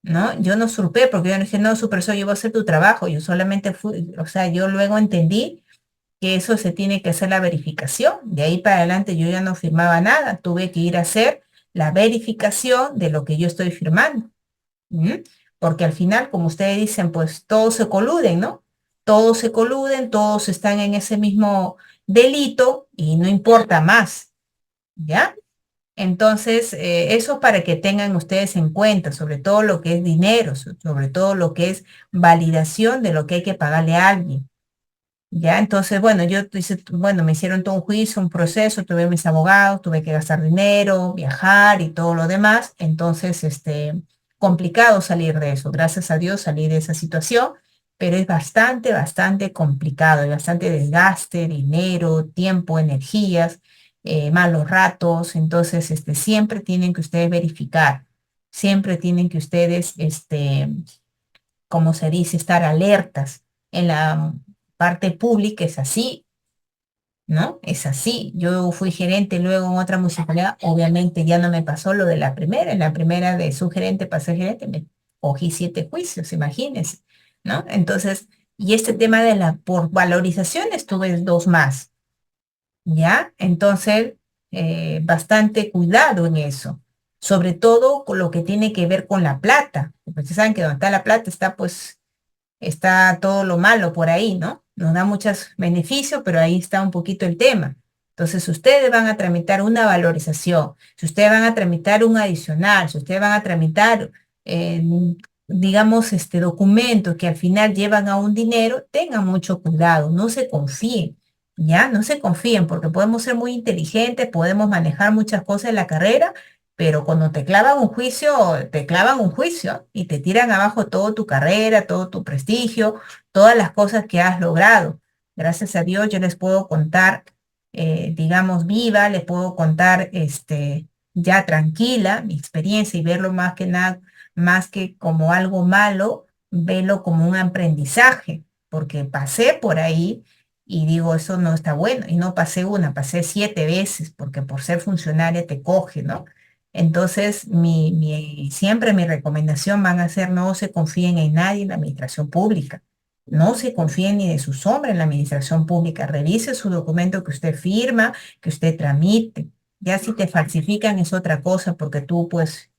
¿no? Yo no usurpé porque yo no dije, no, supervisor, yo voy a hacer tu trabajo. Yo solamente fui, o sea, yo luego entendí que eso se tiene que hacer la verificación. De ahí para adelante yo ya no firmaba nada. Tuve que ir a hacer la verificación de lo que yo estoy firmando. ¿Mm? Porque al final, como ustedes dicen, pues todos se coluden, ¿no? Todos se coluden, todos están en ese mismo delito y no importa más, ¿ya? Entonces, eso para que tengan ustedes en cuenta, sobre todo lo que es dinero, sobre todo lo que es validación de lo que hay que pagarle a alguien. Ya, entonces, bueno, yo hice, bueno, me hicieron todo un juicio, un proceso, tuve mis abogados, tuve que gastar dinero, viajar y todo lo demás. Entonces, complicado salir de eso. Gracias a Dios salí de esa situación, pero es bastante, bastante complicado, hay bastante desgaste, dinero, tiempo, energías, malos ratos. Entonces, siempre tienen que ustedes verificar, siempre tienen que ustedes, como se dice, estar alertas. En la parte pública es así, ¿no? Es así. Yo fui gerente luego en otra municipalidad, obviamente ya no me pasó lo de la primera, en la primera de su gerente pasé gerente, me cogí 7 juicios, imagínense, ¿no? Entonces, y este tema de la por valorizaciones tuve 2 más, ¿ya? Entonces, bastante cuidado en eso. Sobre todo con lo que tiene que ver con la plata. Porque ustedes saben que donde está la plata está pues está todo lo malo por ahí, ¿no? Nos da muchos beneficios, pero ahí está un poquito el tema. Entonces, si ustedes van a tramitar una valorización, si ustedes van a tramitar un adicional, si ustedes van a tramitar, eh, digamos, documentos que al final llevan a un dinero, tengan mucho cuidado, no se confíen, ¿ya? No se confíen porque podemos ser muy inteligentes, podemos manejar muchas cosas en la carrera, pero cuando te clavan un juicio y te tiran abajo toda tu carrera, todo tu prestigio, todas las cosas que has logrado. Gracias a Dios yo les puedo contar, digamos, viva, les puedo contar, ya tranquila mi experiencia y verlo más que nada, más que como algo malo, verlo como un aprendizaje, porque pasé por ahí y digo, eso no está bueno. Y no pasé una, pasé 7 veces, porque por ser funcionaria te coge, ¿no? Entonces, siempre mi recomendación van a ser no se confíen en nadie en la administración pública. No se confíen ni de su sombra en la administración pública. Revise su documento que usted firma, que usted tramite. Ya si te falsifican es otra cosa, porque tú pues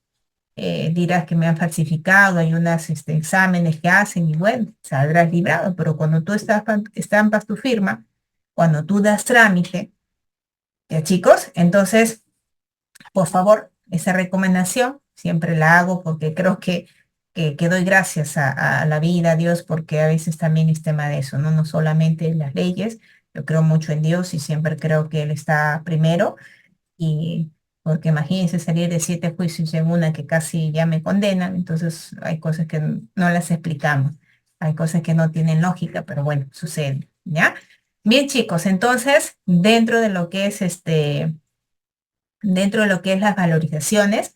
dirás que me han falsificado, hay unos exámenes que hacen y bueno, saldrás librado. Pero cuando tú estampas tu firma, cuando tú das trámite, ya chicos, entonces por favor, esa recomendación siempre la hago porque creo que doy gracias a la vida, a Dios, porque a veces también es tema de eso, ¿no? No solamente las leyes, yo creo mucho en Dios y siempre creo que Él está primero y porque imagínense salir de 7 juicios en una que casi ya me condenan, entonces hay cosas que no las explicamos, hay cosas que no tienen lógica, pero bueno, sucede, ¿ya? Bien, chicos, entonces, dentro de lo que es las valorizaciones,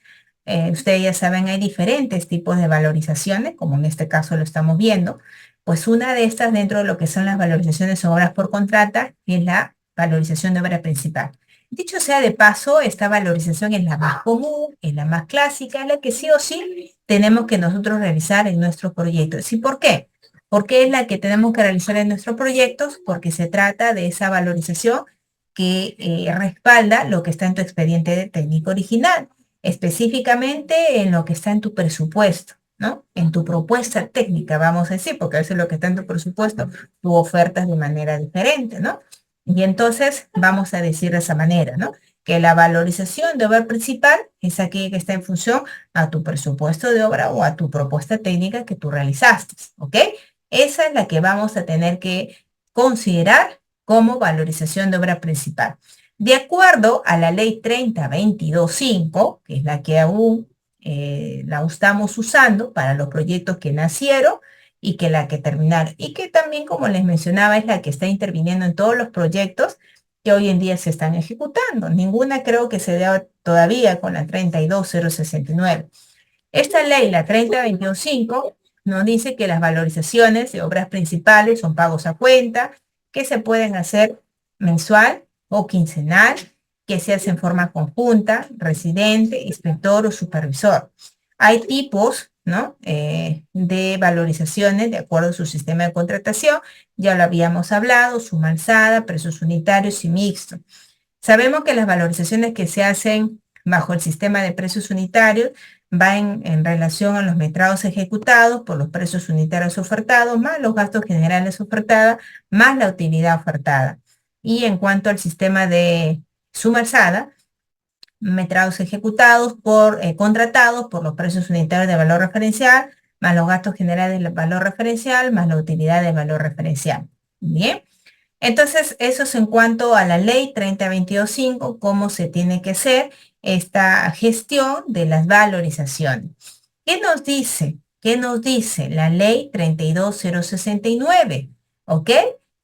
ustedes ya saben, hay diferentes tipos de valorizaciones, como en este caso lo estamos viendo. Pues una de estas dentro de lo que son las valorizaciones en obras por contrata es la valorización de obra principal. Dicho sea de paso, esta valorización es la más común, es la más clásica, es la que sí o sí tenemos que nosotros realizar en nuestros proyectos. ¿Y por qué? Porque es la que tenemos que realizar en nuestros proyectos, porque se trata de esa valorización que respalda lo que está en tu expediente de técnico original, específicamente en lo que está en tu presupuesto, ¿no? En tu propuesta técnica, vamos a decir, porque a veces lo que está en tu presupuesto, tú ofertas de manera diferente, ¿no? Y entonces vamos a decir de esa manera, ¿no? Que la valorización de obra principal es aquella que está en función a tu presupuesto de obra o a tu propuesta técnica que tú realizaste, ¿ok? Esa es la que vamos a tener que considerar como valorización de obra principal. De acuerdo a la ley 30.22.5, que es la que aún la estamos usando para los proyectos que nacieron, y que la que terminar, y que también, como les mencionaba, es la que está interviniendo en todos los proyectos que hoy en día se están ejecutando. Ninguna creo que se dé todavía con la 32.069. Esta ley, la 30.22.5, nos dice que las valorizaciones de obras principales son pagos a cuenta, que se pueden hacer mensual o quincenal, que se hace en forma conjunta, residente, inspector o supervisor. Hay tipos, ¿no? De valorizaciones de acuerdo a su sistema de contratación. Ya lo habíamos hablado, suma alzada, precios unitarios y mixto. Sabemos que las valorizaciones que se hacen bajo el sistema de precios unitarios va en relación a los metrados ejecutados por los precios unitarios ofertados, más los gastos generales ofertados, más la utilidad ofertada. Y en cuanto al sistema de suma alzada, metrados ejecutados por contratados por los precios unitarios de valor referencial, más los gastos generales del valor referencial, más la utilidad del valor referencial. Bien. Entonces, eso es en cuanto a la ley 30.22.5, cómo se tiene que hacer esta gestión de las valorizaciones. ¿Qué nos dice? ¿Qué nos dice la ley 32.069? ¿Ok?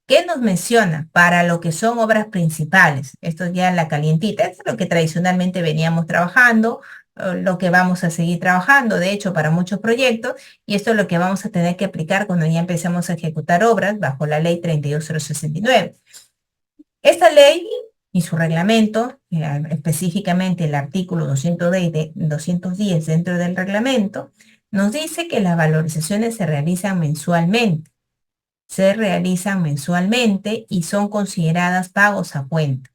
¿Qué nos menciona para lo que son obras principales? Esto ya es la calientita, esto es lo que tradicionalmente veníamos trabajando, lo que vamos a seguir trabajando, de hecho, para muchos proyectos, y esto es lo que vamos a tener que aplicar cuando ya empecemos a ejecutar obras bajo la ley 32.069. Esta ley y su reglamento, específicamente el artículo 210 dentro del reglamento, nos dice que las valorizaciones se realizan mensualmente y son consideradas pagos a cuenta.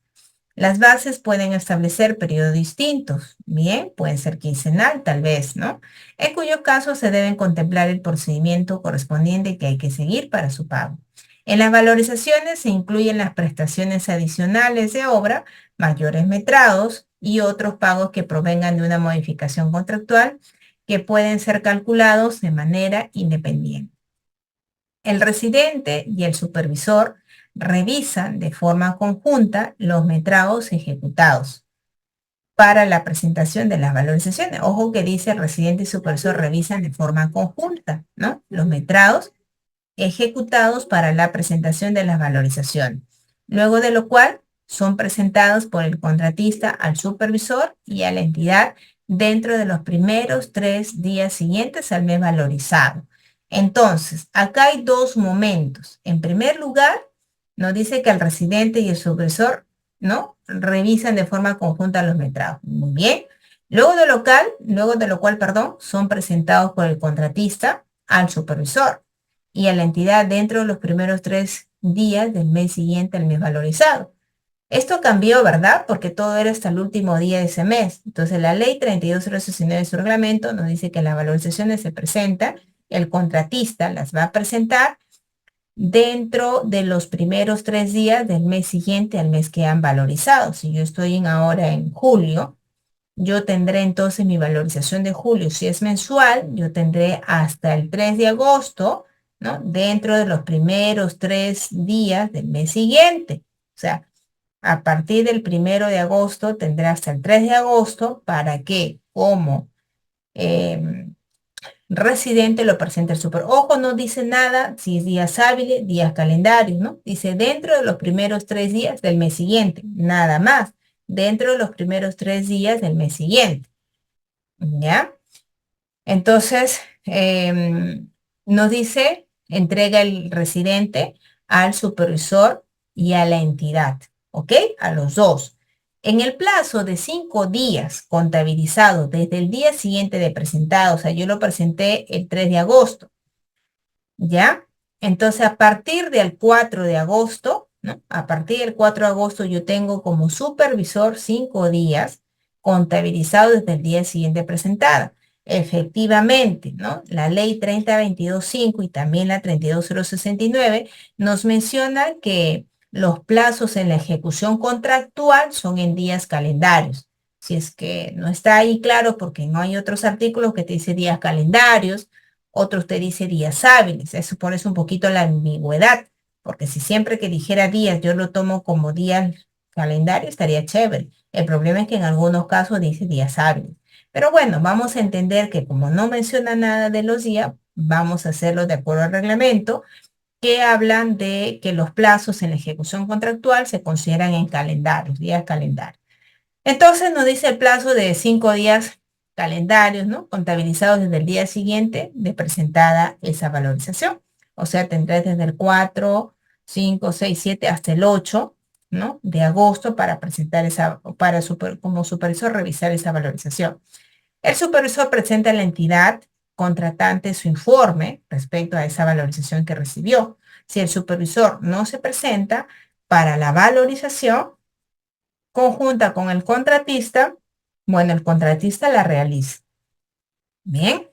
Las bases pueden establecer periodos distintos, bien, pueden ser quincenal tal vez, ¿no? En cuyos casos se deben contemplar el procedimiento correspondiente que hay que seguir para su pago. En las valorizaciones se incluyen las prestaciones adicionales de obra, mayores metrados y otros pagos que provengan de una modificación contractual que pueden ser calculados de manera independiente. El residente y el supervisor revisan de forma conjunta los metrados ejecutados para la presentación de las valorizaciones. Ojo que dice el residente y supervisor revisan de forma conjunta, ¿no? Los metrados ejecutados para la presentación de las valorizaciones. Luego de lo cual son presentados por el contratista al supervisor y a la entidad dentro de los primeros 3 días siguientes al mes valorizado. Entonces, acá hay dos momentos. En primer lugar, nos dice que el residente y el supervisor, ¿no? Revisan de forma conjunta los metrados. Muy bien. Luego de lo cual, perdón, son presentados por el contratista al supervisor y a la entidad dentro de los primeros 3 días del mes siguiente al mes valorizado. Esto cambió, ¿verdad? Porque todo era hasta el último día de ese mes. Entonces, la ley 32.069 de su reglamento nos dice que las valorizaciones se presentan, el contratista las va a presentar dentro de los primeros 3 días del mes siguiente al mes que han valorizado. Si yo estoy ahora en julio, yo tendré entonces mi valorización de julio. Si es mensual, yo tendré hasta el 3 de agosto, ¿no? Dentro de los primeros 3 días del mes siguiente. O sea, a partir del 1 de agosto tendré hasta el 3 de agosto para que como residente lo presente el super. Ojo, no dice nada si es días hábiles, días calendarios, ¿no? Dice dentro de los primeros 3 días del mes siguiente, nada más. Dentro de los primeros 3 días del mes siguiente, ¿ya? Entonces, nos dice, entrega el residente al supervisor y a la entidad, ¿ok? A los dos. En el plazo de 5 días contabilizado desde el día siguiente de presentado, o sea, yo lo presenté el 3 de agosto, ¿ya? Entonces, a partir del 4 de agosto, ¿no? A partir del 4 de agosto yo tengo como supervisor 5 días contabilizados desde el día siguiente presentada. Efectivamente, ¿no? La ley 3022.5 y también la 32069 nos menciona que los plazos en la ejecución contractual son en días calendarios. Si es que no está ahí claro porque no hay otros artículos que te dice días calendarios, otros te dice días hábiles. Eso por eso un poquito la ambigüedad, porque si siempre que dijera días yo lo tomo como días calendario, estaría chévere. El problema es que en algunos casos dice días hábiles. Pero bueno, vamos a entender que como no menciona nada de los días, vamos a hacerlo de acuerdo al reglamento, que hablan de que los plazos en la ejecución contractual se consideran en calendarios, días calendarios. Entonces nos dice el plazo de 5 días calendarios, ¿no? Contabilizados desde el día siguiente de presentada esa valorización. O sea, tendrás desde el 4, 5, 6, 7 hasta el 8, ¿no? De agosto para presentar esa, como supervisor revisar esa valorización. El supervisor presenta a la entidad contratante su informe respecto a esa valorización que recibió. Si el supervisor no se presenta para la valorización, conjunta con el contratista, bueno, el contratista la realiza. Bien,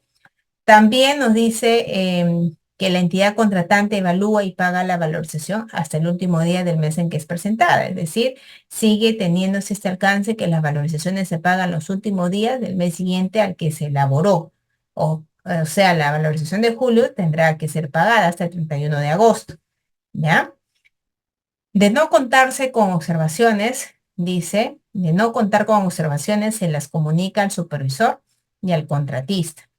también nos dice que la entidad contratante evalúa y paga la valorización hasta el último día del mes en que es presentada, es decir, sigue teniéndose este alcance que las valorizaciones se pagan los últimos días del mes siguiente al que se elaboró. O sea, la valorización de julio tendrá que ser pagada hasta el 31 de agosto, ¿ya? De no contarse con observaciones, dice, de no contar con observaciones se las comunica al supervisor y al contratista.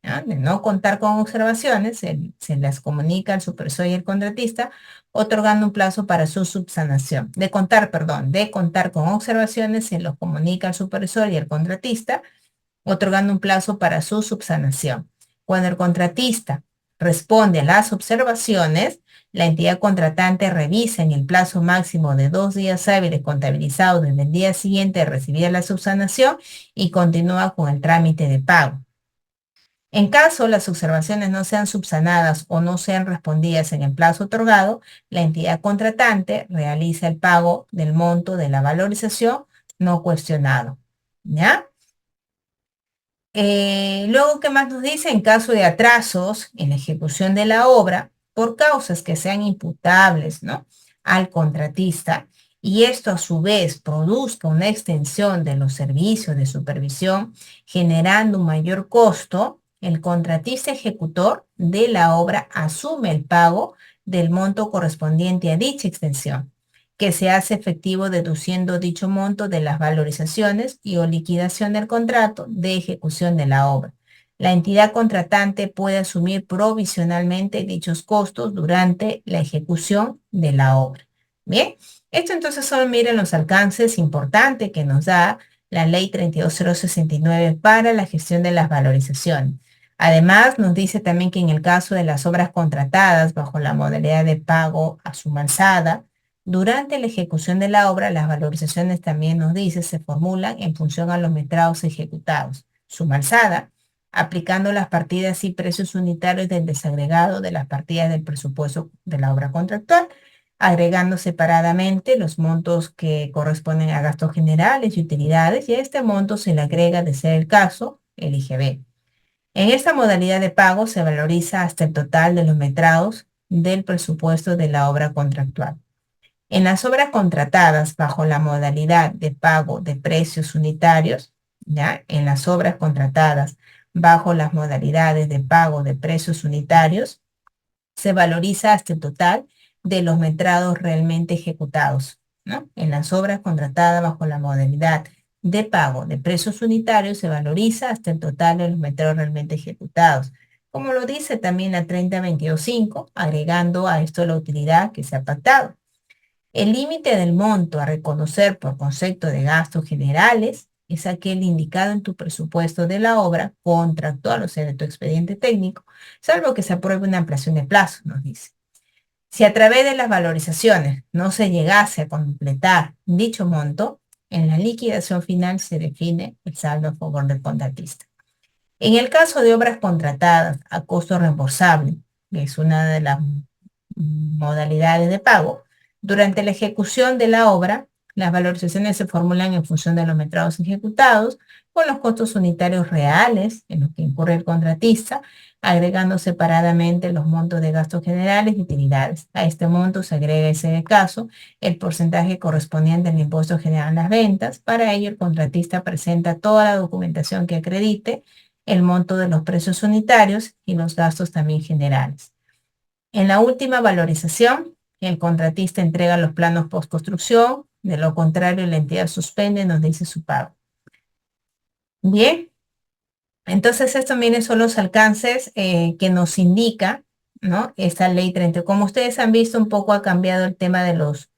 ¿Ya? De no contar con observaciones se las comunica al supervisor y al contratista, otorgando un plazo para su subsanación. De contar, perdón, de contar con observaciones se los comunica al supervisor y al contratista, otorgando un plazo para su subsanación. Cuando el contratista responde a las observaciones, la entidad contratante revisa en el plazo máximo de 2 días hábiles contabilizados desde el día siguiente de recibir la subsanación y continúa con el trámite de pago. En caso las observaciones no sean subsanadas o no sean respondidas en el plazo otorgado, la entidad contratante realiza el pago del monto de la valorización no cuestionado. ¿Ya? Luego, ¿qué más nos dice? En caso de atrasos en la ejecución de la obra, por causas que sean imputables, ¿no? Al contratista, y esto a su vez produzca una extensión de los servicios de supervisión, generando un mayor costo, el contratista ejecutor de la obra asume el pago del monto correspondiente a dicha extensión, que se hace efectivo deduciendo dicho monto de las valorizaciones y o liquidación del contrato de ejecución de la obra. La entidad contratante puede asumir provisionalmente dichos costos durante la ejecución de la obra. Bien, esto entonces son, miren, los alcances importantes que nos da la ley 32069 para la gestión de las valorizaciones. Además, nos dice también que en el caso de las obras contratadas bajo la modalidad de pago a suma alzada, durante la ejecución de la obra, las valorizaciones también nos dice se formulan en función a los metrados ejecutados. Suma alzada, aplicando las partidas y precios unitarios del desagregado de las partidas del presupuesto de la obra contractual, agregando separadamente los montos que corresponden a gastos generales y utilidades, y a este monto se le agrega, de ser el caso, el IGB. En esta modalidad de pago se valoriza hasta el total de los metrados del presupuesto de la obra contractual. En las obras contratadas bajo la modalidad de pago de precios unitarios, ¿ya? En las obras contratadas bajo las modalidades de pago de precios unitarios, se valoriza hasta el total de los metrados realmente ejecutados, ¿no? En las obras contratadas bajo la modalidad de pago de precios unitarios, se valoriza hasta el total de los metrados realmente ejecutados, como lo dice también la 3022.5, agregando a esto la utilidad que se ha pactado. El límite del monto a reconocer por concepto de gastos generales es aquel indicado en tu presupuesto de la obra contractual, o sea, de tu expediente técnico, salvo que se apruebe una ampliación de plazo, nos dice. Si a través de las valorizaciones no se llegase a completar dicho monto, en la liquidación final se define el saldo a favor del contratista. En el caso de obras contratadas a costo reembolsable, que es una de las modalidades de pago, durante la ejecución de la obra, las valorizaciones se formulan en función de los metrados ejecutados, con los costos unitarios reales en los que incurre el contratista, agregando separadamente los montos de gastos generales y utilidades. A este monto se agrega, en ese caso, el porcentaje correspondiente al impuesto general en las ventas. Para ello, el contratista presenta toda la documentación que acredite el monto de los precios unitarios y los gastos también generales. En la última valorización, el contratista entrega los planos postconstrucción, de lo contrario la entidad suspende y nos dice su pago. Bien, entonces estos también son los alcances que nos indica, ¿no? Esta ley 30. Como ustedes han visto, un poco ha cambiado el tema de los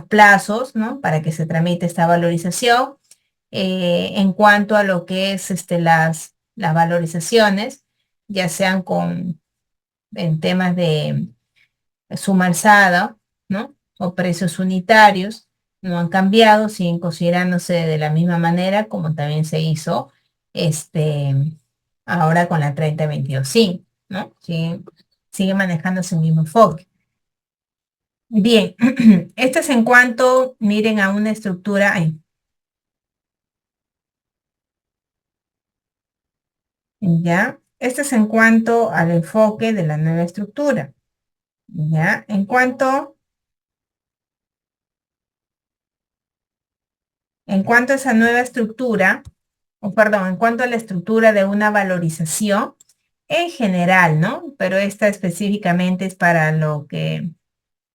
plazos, ¿no? Para que se tramite esta valorización. En cuanto a lo que es las valorizaciones, ya sean en temas de suma alzada, ¿no? O precios unitarios, no han cambiado, siguen considerándose de la misma manera como también se hizo este, ahora con la 3022, sí, ¿no? Sigue manejándose el mismo enfoque. Bien, esto es en cuanto, miren, a una estructura, ¿ya? Esto es en cuanto al enfoque de la nueva estructura, ¿ya? En cuanto a esa nueva estructura, o perdón, en cuanto a la estructura de una valorización en general, ¿no? Pero esta específicamente es para lo que,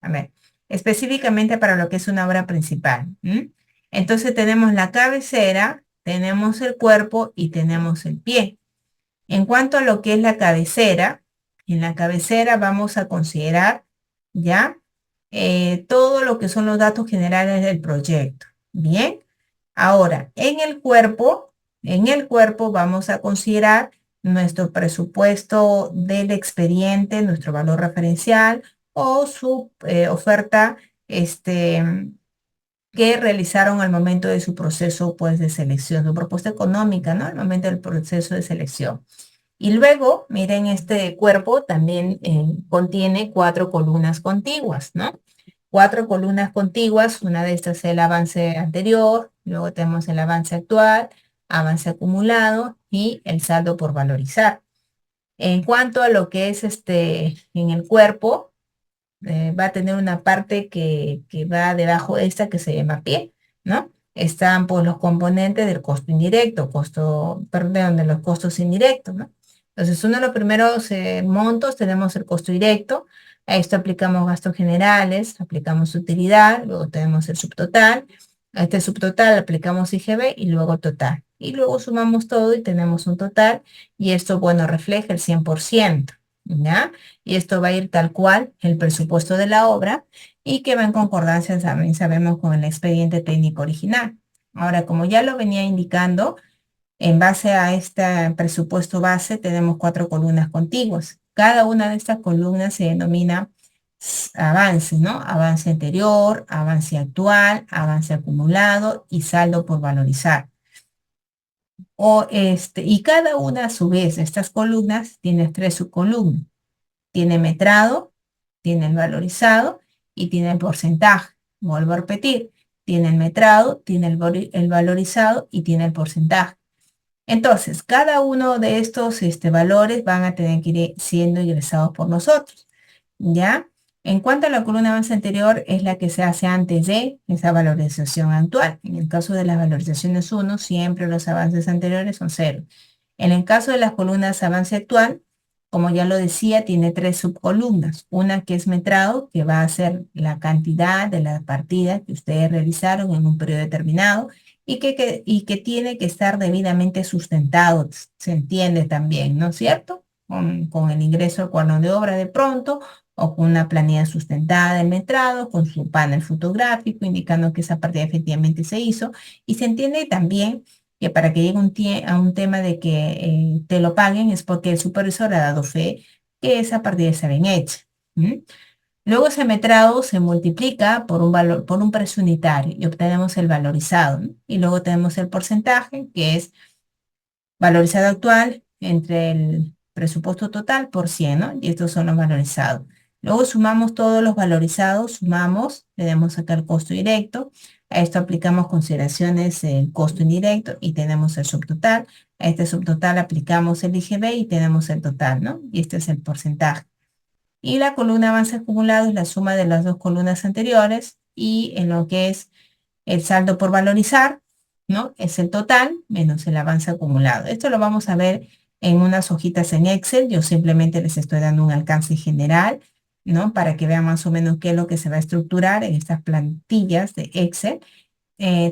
a ver, específicamente para lo que es una obra principal. ¿M? Entonces tenemos la cabecera, tenemos el cuerpo y tenemos el pie. En cuanto a lo que es la cabecera, en la cabecera vamos a considerar ya todo lo que son los datos generales del proyecto. Bien, ahora en el cuerpo vamos a considerar nuestro presupuesto del expediente, nuestro valor referencial o su oferta que realizaron al momento de su proceso pues, de selección, su propuesta económica, ¿no? Al momento del proceso de selección. Y luego, miren, este cuerpo también contiene 4 columnas contiguas, ¿no? 4 columnas contiguas, una de estas es el avance anterior, luego tenemos el avance actual, avance acumulado y el saldo por valorizar. En cuanto a lo que es en el cuerpo, va a tener una parte que va debajo de esta que se llama pie, ¿no? Están pues los componentes del costo indirecto, perdón, de los costos indirectos, ¿no? Entonces, uno de los primeros montos tenemos el costo directo, a esto aplicamos gastos generales, aplicamos utilidad, luego tenemos el subtotal, a este subtotal aplicamos IGB y luego total. Y luego sumamos todo y tenemos un total y esto, bueno, refleja el 100%, ¿ya? Y esto va a ir tal cual el presupuesto de la obra y que va en concordancia, también sabemos, con el expediente técnico original. Ahora, como ya lo venía indicando, en base a este presupuesto base tenemos 4 columnas contiguas. Cada una de estas columnas se denomina avance, ¿no? Avance anterior, avance actual, avance acumulado y saldo por valorizar. Y cada una a su vez de estas columnas tiene 3 subcolumnas. Tiene metrado, tiene el valorizado y tiene el porcentaje. Vuelvo a repetir, tiene el metrado, tiene el valorizado y tiene el porcentaje. Entonces, cada uno de estos valores van a tener que ir siendo ingresados por nosotros, ¿ya? En cuanto a la columna avance anterior, es la que se hace antes de esa valorización actual. En el caso de las valorizaciones 1, siempre los avances anteriores son 0. En el caso de las columnas avance actual, como ya lo decía, tiene 3 subcolumnas. Una que es metrado, que va a ser la cantidad de la partida que ustedes realizaron en un periodo determinado y que tiene que estar debidamente sustentado, se entiende también, ¿no es cierto? Con el ingreso al cuadro de obra de pronto o con una planilla sustentada del metrado, con su panel fotográfico indicando que esa partida efectivamente se hizo. Y se entiende también que para que llegue a un tema de que te lo paguen es porque el supervisor ha dado fe que esa partida está bien hecha. ¿M? Luego ese metrado se multiplica por un valor, por un precio unitario y obtenemos el valorizado, ¿no? Y luego tenemos el porcentaje, que es valorizado actual entre el presupuesto total por 100, ¿no? Y estos son los valorizados. Luego sumamos todos los valorizados, sumamos, tenemos acá el costo directo. A esto aplicamos consideraciones el costo indirecto y tenemos el subtotal. A este subtotal aplicamos el IGB y tenemos el total, ¿no? Y este es el porcentaje. Y la columna avance acumulado es la suma de las dos columnas anteriores y en lo que es el saldo por valorizar, ¿no? Es el total menos el avance acumulado. Esto lo vamos a ver en unas hojitas en Excel. Yo simplemente les estoy dando un alcance general, ¿no? Para que vean más o menos qué es lo que se va a estructurar en estas plantillas de Excel,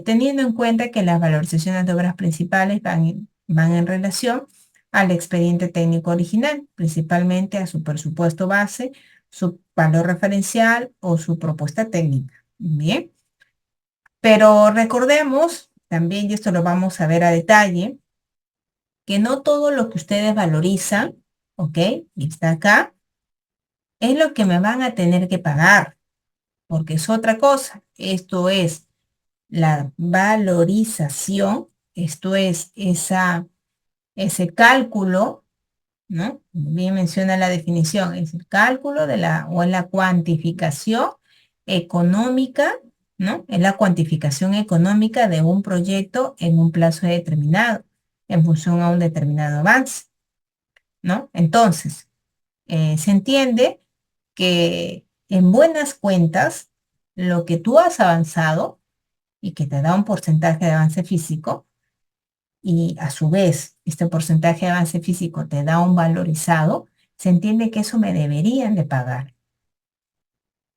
teniendo en cuenta que las valorizaciones de obras principales van en relación al expediente técnico original, principalmente a su presupuesto base, su valor referencial o su propuesta técnica. Bien, pero recordemos también, y esto lo vamos a ver a detalle, que no todo lo que ustedes valorizan, ¿ok? Y está acá, es lo que me van a tener que pagar, porque es otra cosa. Esto es la valorización, esto es ese cálculo, ¿no? Como bien menciona la definición, es el cálculo de o es la cuantificación económica, ¿no? Es la cuantificación económica de un proyecto en un plazo determinado, en función a un determinado avance, ¿no? Entonces, se entiende que en buenas cuentas, lo que tú has avanzado y que te da un porcentaje de avance físico, y a su vez este porcentaje de avance físico te da un valorizado, se entiende que eso me deberían de pagar,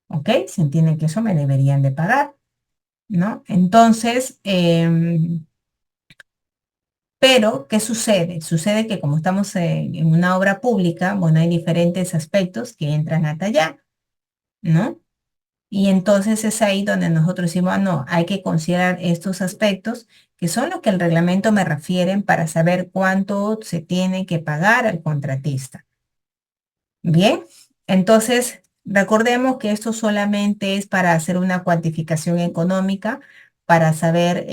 ¿ok? Se entiende que eso me deberían de pagar, ¿no? Entonces, pero, ¿qué sucede? Sucede que como estamos en una obra pública, bueno, hay diferentes aspectos que entran a tallar, ¿no? Y entonces es ahí donde nosotros decimos, ah, no, hay que considerar estos aspectos que son los que el reglamento me refieren para saber cuánto se tiene que pagar al contratista. Bien, entonces recordemos que esto solamente es para hacer una cuantificación económica, para saber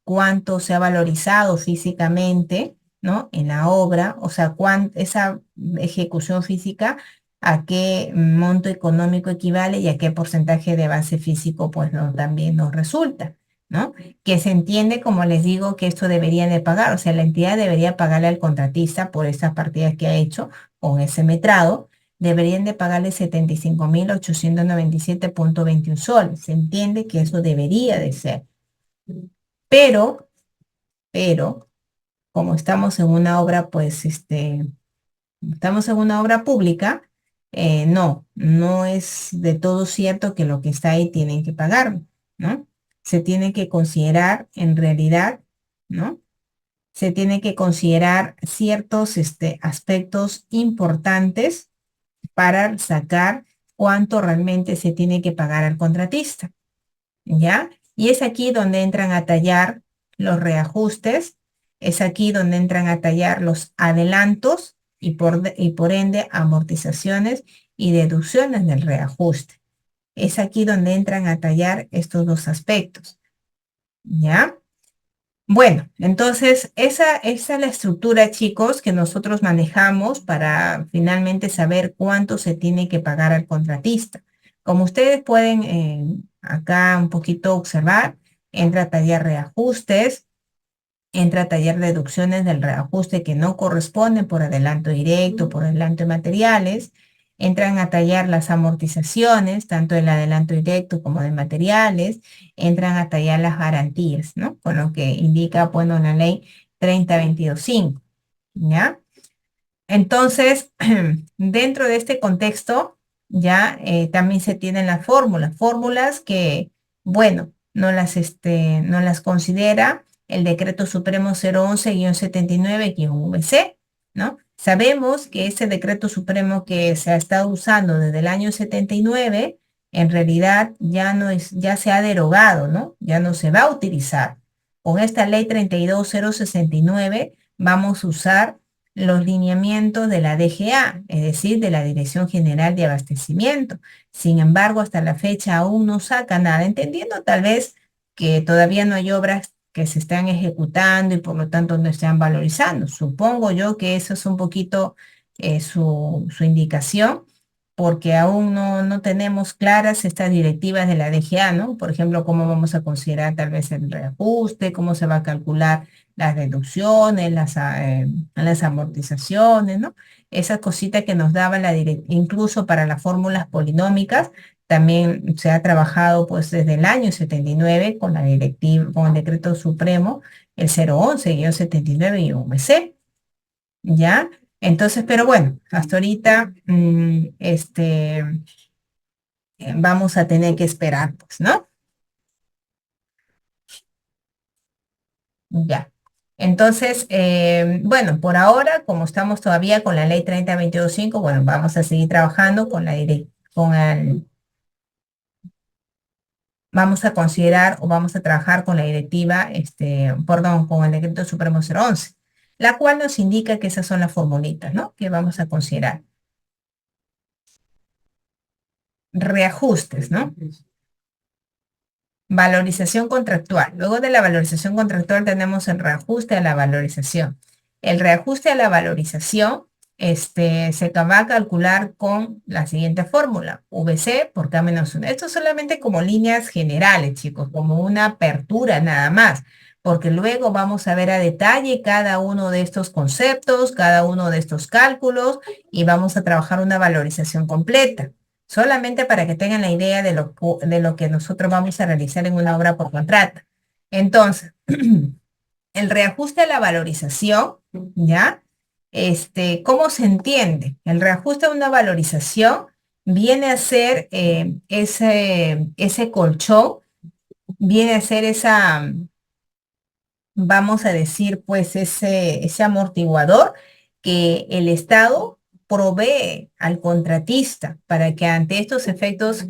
cuánto se ha valorizado físicamente, ¿no? En la obra, o sea, esa ejecución física, a qué monto económico equivale y a qué porcentaje de base físico, pues también nos resulta, ¿no? Que se entiende, como les digo, que esto deberían de pagar, o sea, la entidad debería pagarle al contratista por estas partidas que ha hecho con ese metrado, deberían de pagarle 75.897.21 soles. Se entiende que eso debería de ser. Pero, pero, como estamos en una obra, pues, estamos en una obra pública, no es de todo cierto que lo que está ahí tienen que pagar, ¿no? Se tiene que considerar en realidad, ¿no? Se tiene que considerar ciertos aspectos importantes para sacar cuánto realmente se tiene que pagar al contratista, ¿ya? Y es aquí donde entran a tallar los reajustes, es aquí donde entran a tallar los adelantos y por ende amortizaciones y deducciones del reajuste. Es aquí donde entran a tallar estos dos aspectos, ¿ya? Bueno, entonces esa es la estructura, chicos, que nosotros manejamos para finalmente saber cuánto se tiene que pagar al contratista. Como ustedes pueden acá un poquito observar, entra a tallar reajustes, entra a tallar deducciones del reajuste que no corresponden por adelanto directo, por adelanto de materiales, entran a tallar las amortizaciones, tanto del adelanto directo como de materiales, entran a tallar las garantías, ¿no? Con lo que indica, bueno, la ley 3022.5, ¿ya? Entonces, dentro de este contexto, ya también se tienen las fórmulas que, bueno, no las considera el Decreto Supremo 011-79-VC, ¿no? Sabemos que ese Decreto Supremo que se ha estado usando desde el año 79, en realidad ya no es, ya se ha derogado, ¿no? Ya no se va a utilizar. Con esta ley 32.069 vamos a usar los lineamientos de la DGA, es decir, de la Dirección General de Abastecimiento. Sin embargo, hasta la fecha aún no saca nada, entendiendo tal vez que todavía no hay obras que se están ejecutando y por lo tanto no están valorizando. Supongo yo que eso es un poquito su indicación, porque aún no tenemos claras estas directivas de la DGA, ¿no? Por ejemplo, cómo vamos a considerar tal vez el reajuste, cómo se va a calcular las reducciones, las amortizaciones, ¿no? Esas cositas que nos daba la directiva, incluso para las fórmulas polinómicas, también se ha trabajado pues desde el año 79 con la directiva, con el decreto supremo, el 011-79-UMC, ¿ya? Entonces, pero bueno, hasta ahorita vamos a tener que esperar, pues, ¿no? Ya. Entonces, bueno, por ahora, como estamos todavía con la ley 3022.5, bueno, vamos a seguir trabajando con vamos a considerar o vamos a trabajar con la directiva, perdón, con el decreto supremo 011, la cual nos indica que esas son las formulitas, ¿no? Que vamos a considerar. Reajustes, ¿no? Valorización contractual. Luego de la valorización contractual tenemos el reajuste a la valorización. El reajuste a la valorización se va a calcular con la siguiente fórmula, VC por K-1. Esto solamente como líneas generales, chicos, como una apertura nada más, porque luego vamos a ver a detalle cada uno de estos conceptos, cada uno de estos cálculos y vamos a trabajar una valorización completa solamente para que tengan la idea de lo que nosotros vamos a realizar en una obra por contrato. Entonces, el reajuste a la valorización, ¿ya? ¿Cómo se entiende? El reajuste a una valorización viene a ser ese colchón, viene a ser esa, vamos a decir, pues ese amortiguador que el Estado provee al contratista para que ante estos efectos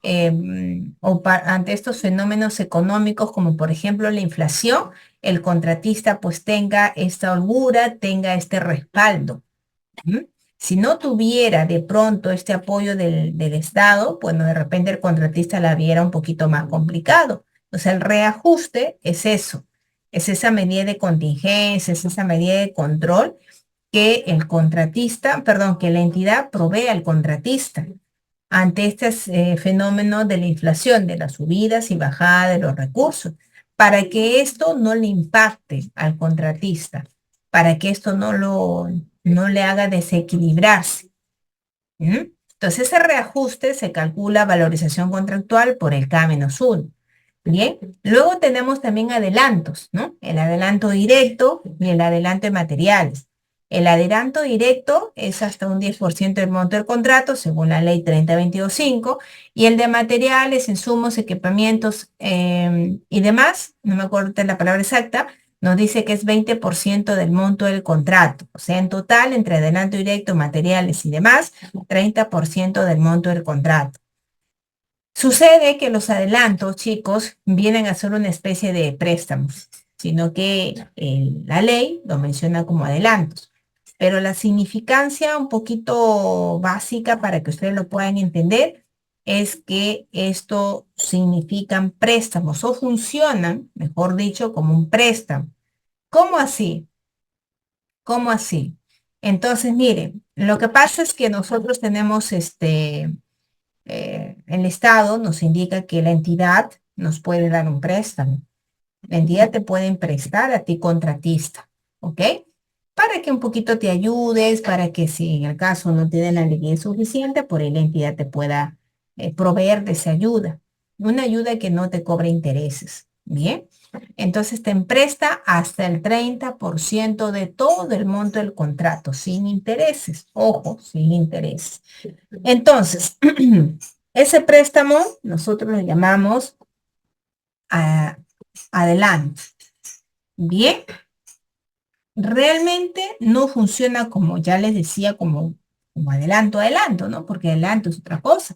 ante estos fenómenos económicos como por ejemplo la inflación, el contratista pues tenga esta holgura, tenga este respaldo. ¿Mm? Si no tuviera de pronto este apoyo del Estado, bueno, de repente el contratista la viera un poquito más complicado. O sea, el reajuste es eso, es esa medida de contingencia, es esa medida de control que el contratista, perdón, que la entidad provee al contratista ante este fenómeno de la inflación, de las subidas y bajadas de los recursos, para que esto no le impacte al contratista, para que esto no le haga desequilibrarse. ¿Mm? Entonces, ese reajuste se calcula valorización contractual por el K-1. Bien, luego tenemos también adelantos, ¿no? El adelanto directo y el adelanto de materiales. El adelanto directo es hasta un 10% del monto del contrato, según la ley 3022.5, y el de materiales, insumos, equipamientos y demás, no me acuerdo de la palabra exacta, nos dice que es 20% del monto del contrato. O sea, en total, entre adelanto directo, materiales y demás, 30% del monto del contrato. Sucede que los adelantos, chicos, vienen a ser una especie de préstamos, sino que la ley lo menciona como adelantos. Pero la significancia un poquito básica para que ustedes lo puedan entender es que esto significan préstamos o funcionan, mejor dicho, como un préstamo. ¿Cómo así? ¿Cómo así? Entonces, miren, lo que pasa es que nosotros tenemos el Estado nos indica que la entidad nos puede dar un préstamo. La entidad te puede prestar a ti contratista, ¿ok? Para que un poquito te ayudes, para que si en el caso no te den la liquidez suficiente, por ahí la entidad te pueda proveer de esa ayuda. Una ayuda que no te cobre intereses, ¿bien? Entonces te presta hasta el 30% de todo el monto del contrato, sin intereses. Ojo, sin intereses. Entonces, ese préstamo nosotros lo llamamos ah, adelanto. Bien, realmente no funciona como ya les decía, como adelanto, adelanto, ¿no? Porque adelanto es otra cosa.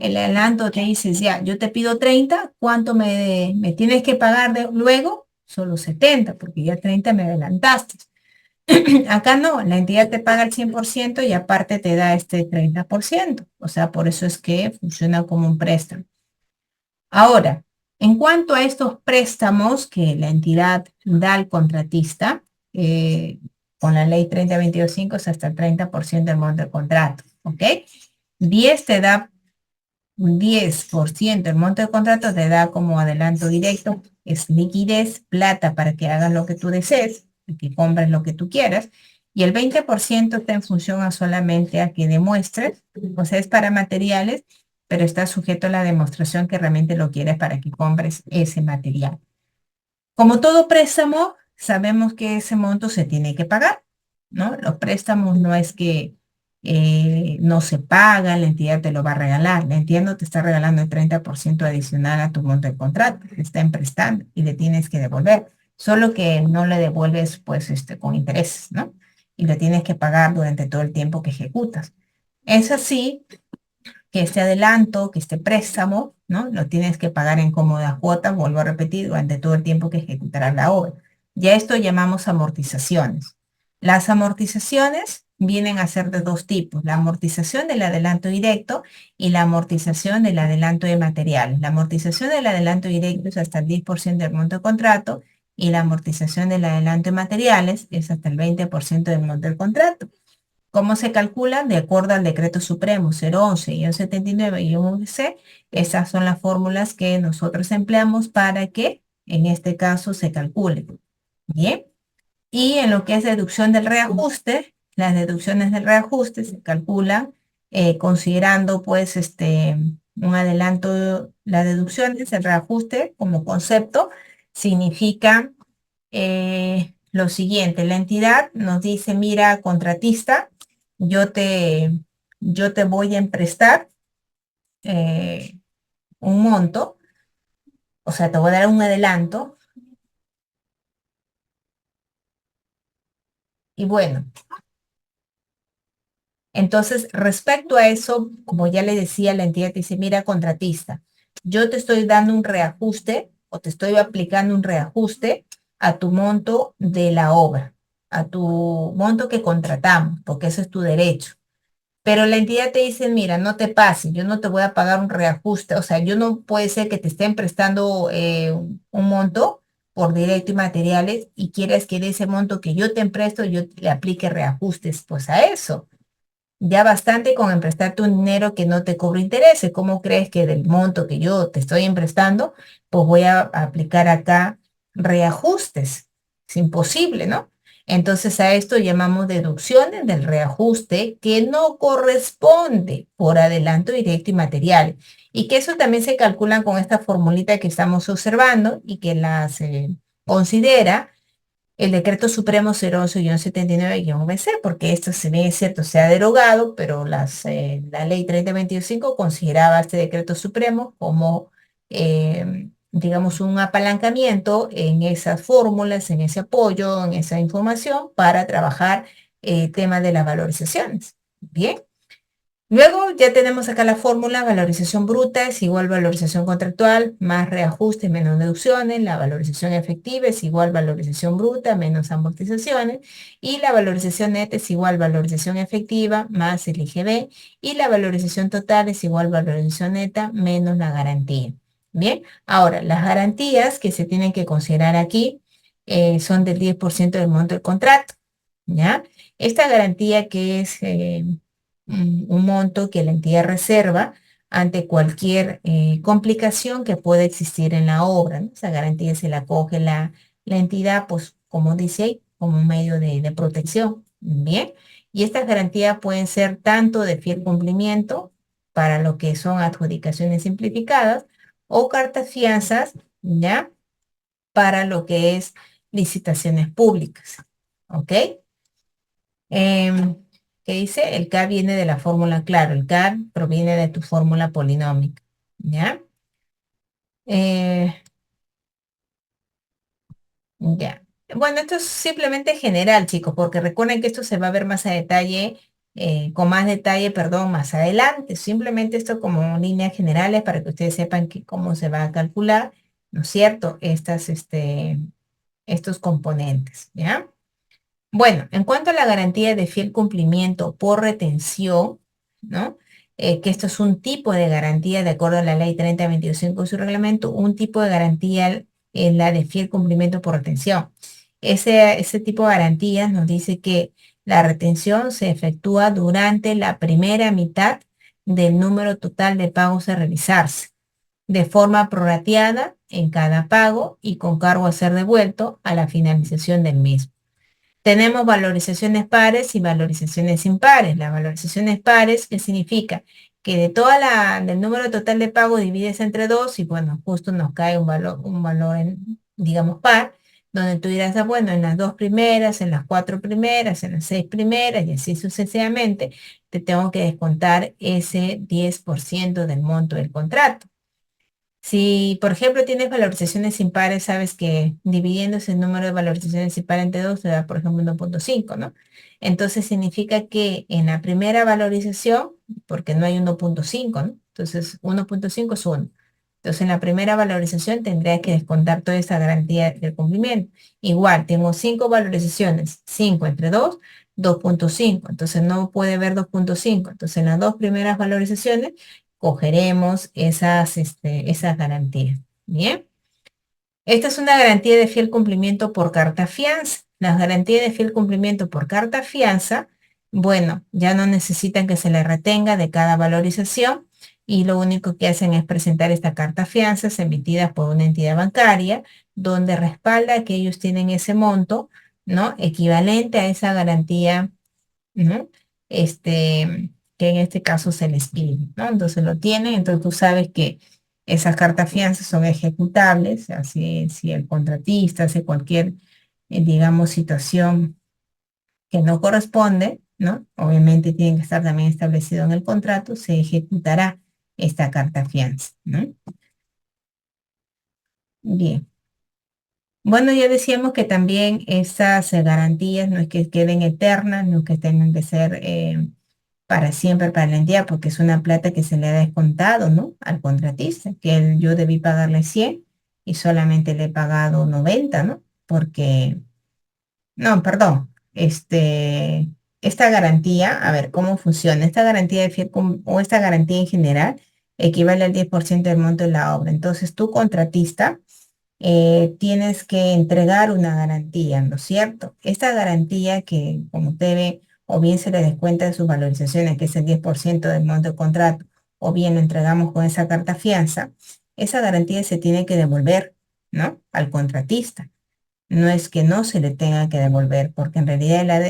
El adelanto te dices, ya, yo te pido 30, ¿cuánto me tienes que pagar luego? Solo 70, porque ya 30 me adelantaste. Acá no, la entidad te paga el 100% y aparte te da este 30%. O sea, por eso es que funciona como un préstamo. Ahora, en cuanto a estos préstamos que la entidad da al contratista, con la ley 3025 es hasta el 30% del monto del contrato, ¿ok? 10 te da, un 10% del monto del contrato te da como adelanto directo, es liquidez, plata para que hagas lo que tú desees, que compres lo que tú quieras, y el 20% está en función a solamente a que demuestres, o sea, es para materiales, pero está sujeto a la demostración que realmente lo quieres para que compres ese material. Como todo préstamo, sabemos que ese monto se tiene que pagar, ¿no? Los préstamos no es que no se pagan, la entidad te lo va a regalar. La entidad no te está regalando el 30% adicional a tu monto de contrato, te está prestando y le tienes que devolver. Solo que no le devuelves, pues, con intereses, ¿no? Y le tienes que pagar durante todo el tiempo que ejecutas. Es así que este adelanto, que este préstamo, ¿no? Lo tienes que pagar en cómodas cuotas, vuelvo a repetir, durante todo el tiempo que ejecutarás la obra. Ya esto llamamos amortizaciones. Las amortizaciones vienen a ser de dos tipos, la amortización del adelanto directo y la amortización del adelanto de materiales. La amortización del adelanto directo es hasta el 10% del monto de contrato y la amortización del adelanto de materiales es hasta el 20% del monto del contrato. ¿Cómo se calculan? De acuerdo al decreto supremo 011-79 y 11, esas son las fórmulas que nosotros empleamos para que en este caso se calcule. Bien. Y en lo que es deducción del reajuste, las deducciones del reajuste se calculan considerando pues un adelanto, las deducciones, el reajuste como concepto significa lo siguiente, la entidad nos dice, mira, contratista, yo te, yo te voy a emprestar eh, un monto, o sea, te voy a dar un adelanto, y bueno, entonces respecto a eso, como ya le decía, la entidad te dice, mira, contratista, yo te estoy dando un reajuste o te estoy aplicando un reajuste a tu monto de la obra, a tu monto que contratamos, porque eso es tu derecho. Pero la entidad te dice, mira, no te pases, yo no te voy a pagar un reajuste, o sea, yo no puede ser que te estén prestando un monto por directo y materiales y quieras que de ese monto que yo te empresto, yo le aplique reajustes, pues a eso. Ya bastante con emprestarte un dinero que no te cobro intereses. ¿Cómo crees que del monto que yo te estoy emprestando, pues voy a aplicar acá reajustes? Es imposible, ¿no? Entonces a esto llamamos deducciones del reajuste que no corresponde por adelanto directo y material. Y que eso también se calculan con esta formulita que estamos observando y que las considera el decreto supremo 011-79-BC, porque esto, si bien es cierto, se ha derogado, pero la ley 3025 consideraba este decreto supremo como, digamos, un apalancamiento en esas fórmulas, en ese apoyo, en esa información para trabajar el tema de las valorizaciones. Bien. Luego ya tenemos acá la fórmula, valorización bruta es igual valorización contractual más reajuste menos deducciones, la valorización efectiva es igual valorización bruta menos amortizaciones y la valorización neta es igual valorización efectiva más el IGB y la valorización total es igual valorización neta menos la garantía. Bien, ahora las garantías que se tienen que considerar aquí son del 10% del monto del contrato, ¿ya? Esta garantía que es un monto que la entidad reserva ante cualquier complicación que pueda existir en la obra, ¿no? Esa garantía se la coge la entidad, pues como dice ahí, como un medio de protección. Bien, y estas garantías pueden ser tanto de fiel cumplimiento para lo que son adjudicaciones simplificadas o cartas fianzas, ¿ya? Para lo que es licitaciones públicas. ¿Ok? Em, ¿Qué dice? El K viene de la fórmula, claro, el K proviene de tu fórmula polinómica, ¿ya? Eh, ya. Bueno, esto es simplemente general, chicos, porque recuerden que esto se va a ver más a detalle, con más detalle, perdón, más adelante. Simplemente esto como líneas generales para que ustedes sepan cómo se va a calcular, ¿no es cierto? Estos componentes, ¿ya? Bueno, en cuanto a la garantía de fiel cumplimiento por retención, ¿no? Que esto es un tipo de garantía de acuerdo a la ley 3025 y su reglamento, un tipo de garantía es la de fiel cumplimiento por retención. Ese tipo de garantías nos dice que la retención se efectúa durante la primera mitad del número total de pagos a realizarse, de forma prorrateada en cada pago y con cargo a ser devuelto a la finalización del mismo. Tenemos valorizaciones pares y valorizaciones impares. Las valorizaciones pares, ¿qué significa? Que de del número total de pago divides entre dos y bueno, justo nos cae un valor digamos, par, donde tú dirás, ah, bueno, en las dos primeras, en las cuatro primeras, en las seis primeras y así sucesivamente, te tengo que descontar ese 10% del monto del contrato. Si, por ejemplo, tienes valorizaciones impares, sabes que dividiendo ese número de valorizaciones impares entre dos te da, por ejemplo, 1.5, ¿no? Entonces significa que en la primera valorización, porque no hay 1.5, ¿no? Entonces 1.5 es 1. Entonces en la primera valorización tendría que descontar toda esa garantía del cumplimiento. Igual, tengo cinco valorizaciones, 5 entre 2, 2.5. Entonces no puede haber 2.5. Entonces en las dos primeras valorizaciones cogeremos esas garantías. Bien, esta es una garantía de fiel cumplimiento por carta fianza. Las garantías de fiel cumplimiento por carta fianza, bueno, ya no necesitan que se le retenga de cada valorización y lo único que hacen es presentar esta carta fianzas emitidas por una entidad bancaria donde respalda que ellos tienen ese monto, ¿no? Equivalente a esa garantía, ¿no? Que en este caso se les pide, ¿no? Entonces lo tienen, entonces tú sabes que esas cartas fianzas son ejecutables, así si el contratista hace cualquier, digamos, situación que no corresponde, ¿no? Obviamente tiene que estar también establecido en el contrato, se ejecutará esta carta fianza, ¿no? Bien. Bueno, ya decíamos que también esas garantías no es que queden eternas, no es que tengan que ser para siempre para la entidad, porque es una plata que se le ha descontado, ¿no? Al contratista, que yo debí pagarle 100 y solamente le he pagado 90, ¿no? Porque, no, perdón, esta garantía, a ver, ¿cómo funciona? Esta garantía de o esta garantía en general equivale al 10% del monto de la obra. Entonces, tú contratista tienes que entregar una garantía, ¿no es cierto? Esta garantía que, como usted ve, o bien se le descuenta de sus valorizaciones, que es el 10% del monto de contrato, o bien lo entregamos con esa carta fianza, esa garantía se tiene que devolver, ¿no? Al contratista. No es que no se le tenga que devolver, porque en realidad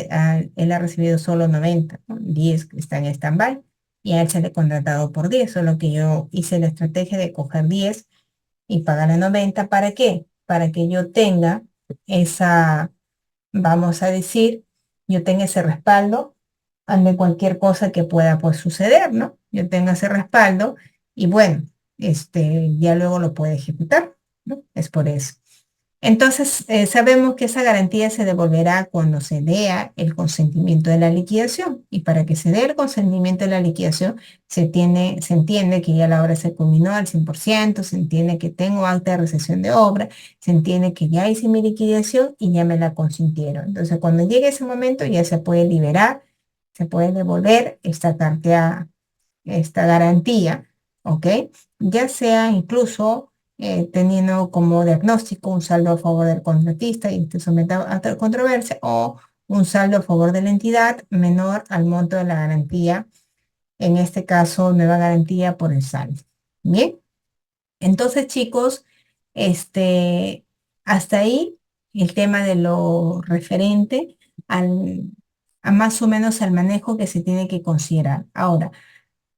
él ha recibido solo 90, ¿no? 10 que están en stand-by, y a él se le ha contratado por 10, solo que yo hice la estrategia de coger 10 y pagarle 90. ¿Para qué? Para que yo tenga esa, vamos a decir, yo tenga ese respaldo ante cualquier cosa que pueda pues suceder, ¿no? Yo tenga ese respaldo y bueno, ya luego lo puede ejecutar, ¿no? Es por eso. Entonces, sabemos que esa garantía se devolverá cuando se dé el consentimiento de la liquidación. Y para que se dé el consentimiento de la liquidación, se entiende que ya la obra se culminó al 100%, se entiende que tengo acta de recepción de obra, se entiende que ya hice mi liquidación y ya me la consintieron. Entonces, cuando llegue ese momento, ya se puede liberar, se puede devolver esta carta, esta garantía, ¿ok? Ya sea incluso teniendo como diagnóstico un saldo a favor del contratista y te someta a otra controversia o un saldo a favor de la entidad menor al monto de la garantía, en este caso nueva garantía por el saldo. Bien, entonces chicos, este, hasta ahí el tema de lo referente al, a más o menos al manejo que se tiene que considerar. Ahora,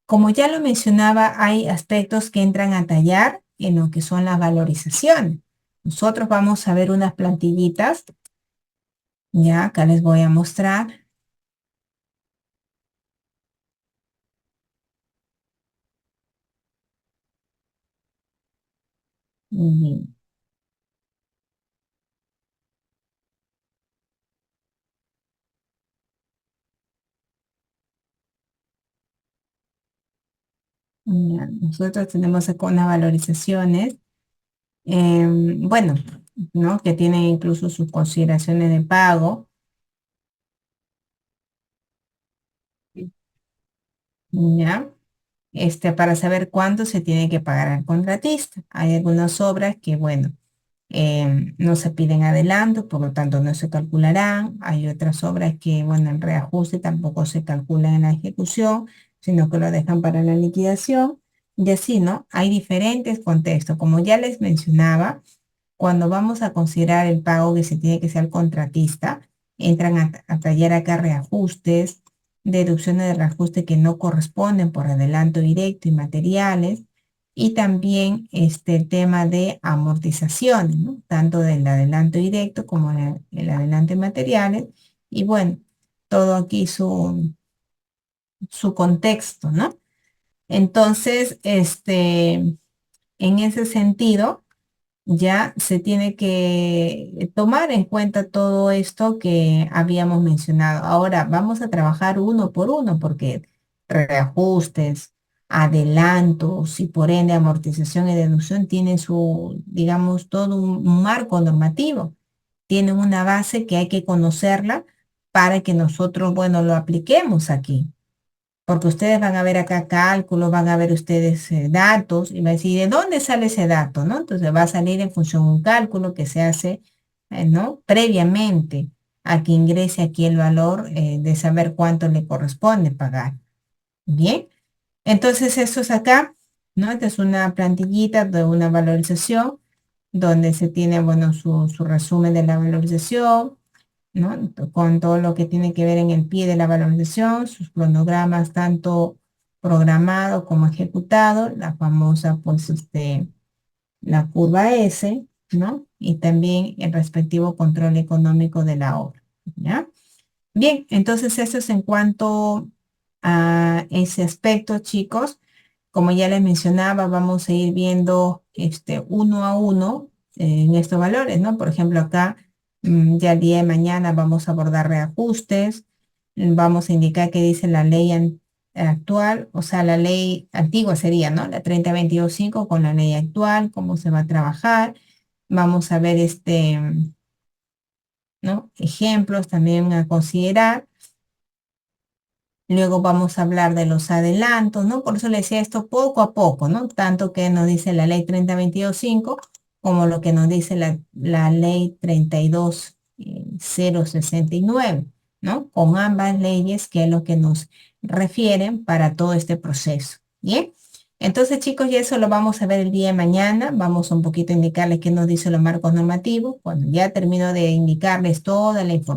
como ya lo mencionaba, hay aspectos que entran a tallar en lo que son las valorizaciones. Nosotros vamos a ver unas plantillitas, ya acá les voy a mostrar. Bien, ya, nosotros tenemos acá unas valorizaciones, bueno, ¿no? Que tienen incluso sus consideraciones de pago. ¿ya? Para saber cuánto se tiene que pagar al contratista. Hay algunas obras que, bueno, no se piden adelanto, por lo tanto no se calcularán. Hay otras obras que, bueno, el reajuste tampoco se calcula en la ejecución, sino que lo dejan para la liquidación. Y así, ¿no? Hay diferentes contextos. Como ya les mencionaba, cuando vamos a considerar el pago que se tiene que hacer al contratista, entran a tallar acá reajustes, deducciones de reajuste que no corresponden por adelanto directo y materiales, y también el tema de amortizaciones, ¿no? Tanto del adelanto directo como el adelanto de materiales, y bueno, todo aquí su contexto, ¿no? Entonces, en ese sentido, ya se tiene que tomar en cuenta todo esto que habíamos mencionado. Ahora vamos a trabajar uno por uno porque reajustes, adelantos y por ende amortización y deducción tienen su, digamos, todo un marco normativo. Tienen una base que hay que conocerla para que nosotros, bueno, lo apliquemos aquí. Porque ustedes van a ver acá cálculos, van a ver ustedes datos y va a decir, ¿de dónde sale ese dato? ¿No? Entonces va a salir en función de un cálculo que se hace, ¿no? Previamente a que ingrese aquí el valor de saber cuánto le corresponde pagar. Bien, entonces esto es acá, ¿no? Esta es una plantillita de una valorización donde se tiene, bueno, su resumen de la valorización, ¿no? Con todo lo que tiene que ver en el pie de la valorización, sus cronogramas tanto programado como ejecutado, la famosa, pues, la curva S, ¿no? Y también el respectivo control económico de la obra, ¿ya? Bien, entonces eso es en cuanto a ese aspecto, chicos. Como ya les mencionaba, vamos a ir viendo uno a uno en estos valores, ¿no? Por ejemplo, acá ya el día de mañana vamos a abordar reajustes, vamos a indicar qué dice la ley actual, o sea, la ley antigua sería, ¿no? La 3022.5 con la ley actual, cómo se va a trabajar. Vamos a ver ¿no? Ejemplos también a considerar. Luego vamos a hablar de los adelantos, ¿no? Por eso le decía esto poco a poco, ¿no? Tanto que nos dice la ley 3022.5 como lo que nos dice la ley 32.069, ¿no? Con ambas leyes que es lo que nos refieren para todo este proceso. Bien. Entonces, chicos, y eso lo vamos a ver el día de mañana. Vamos un poquito a indicarles qué nos dicen los marcos normativos. Cuando ya termino de indicarles toda la información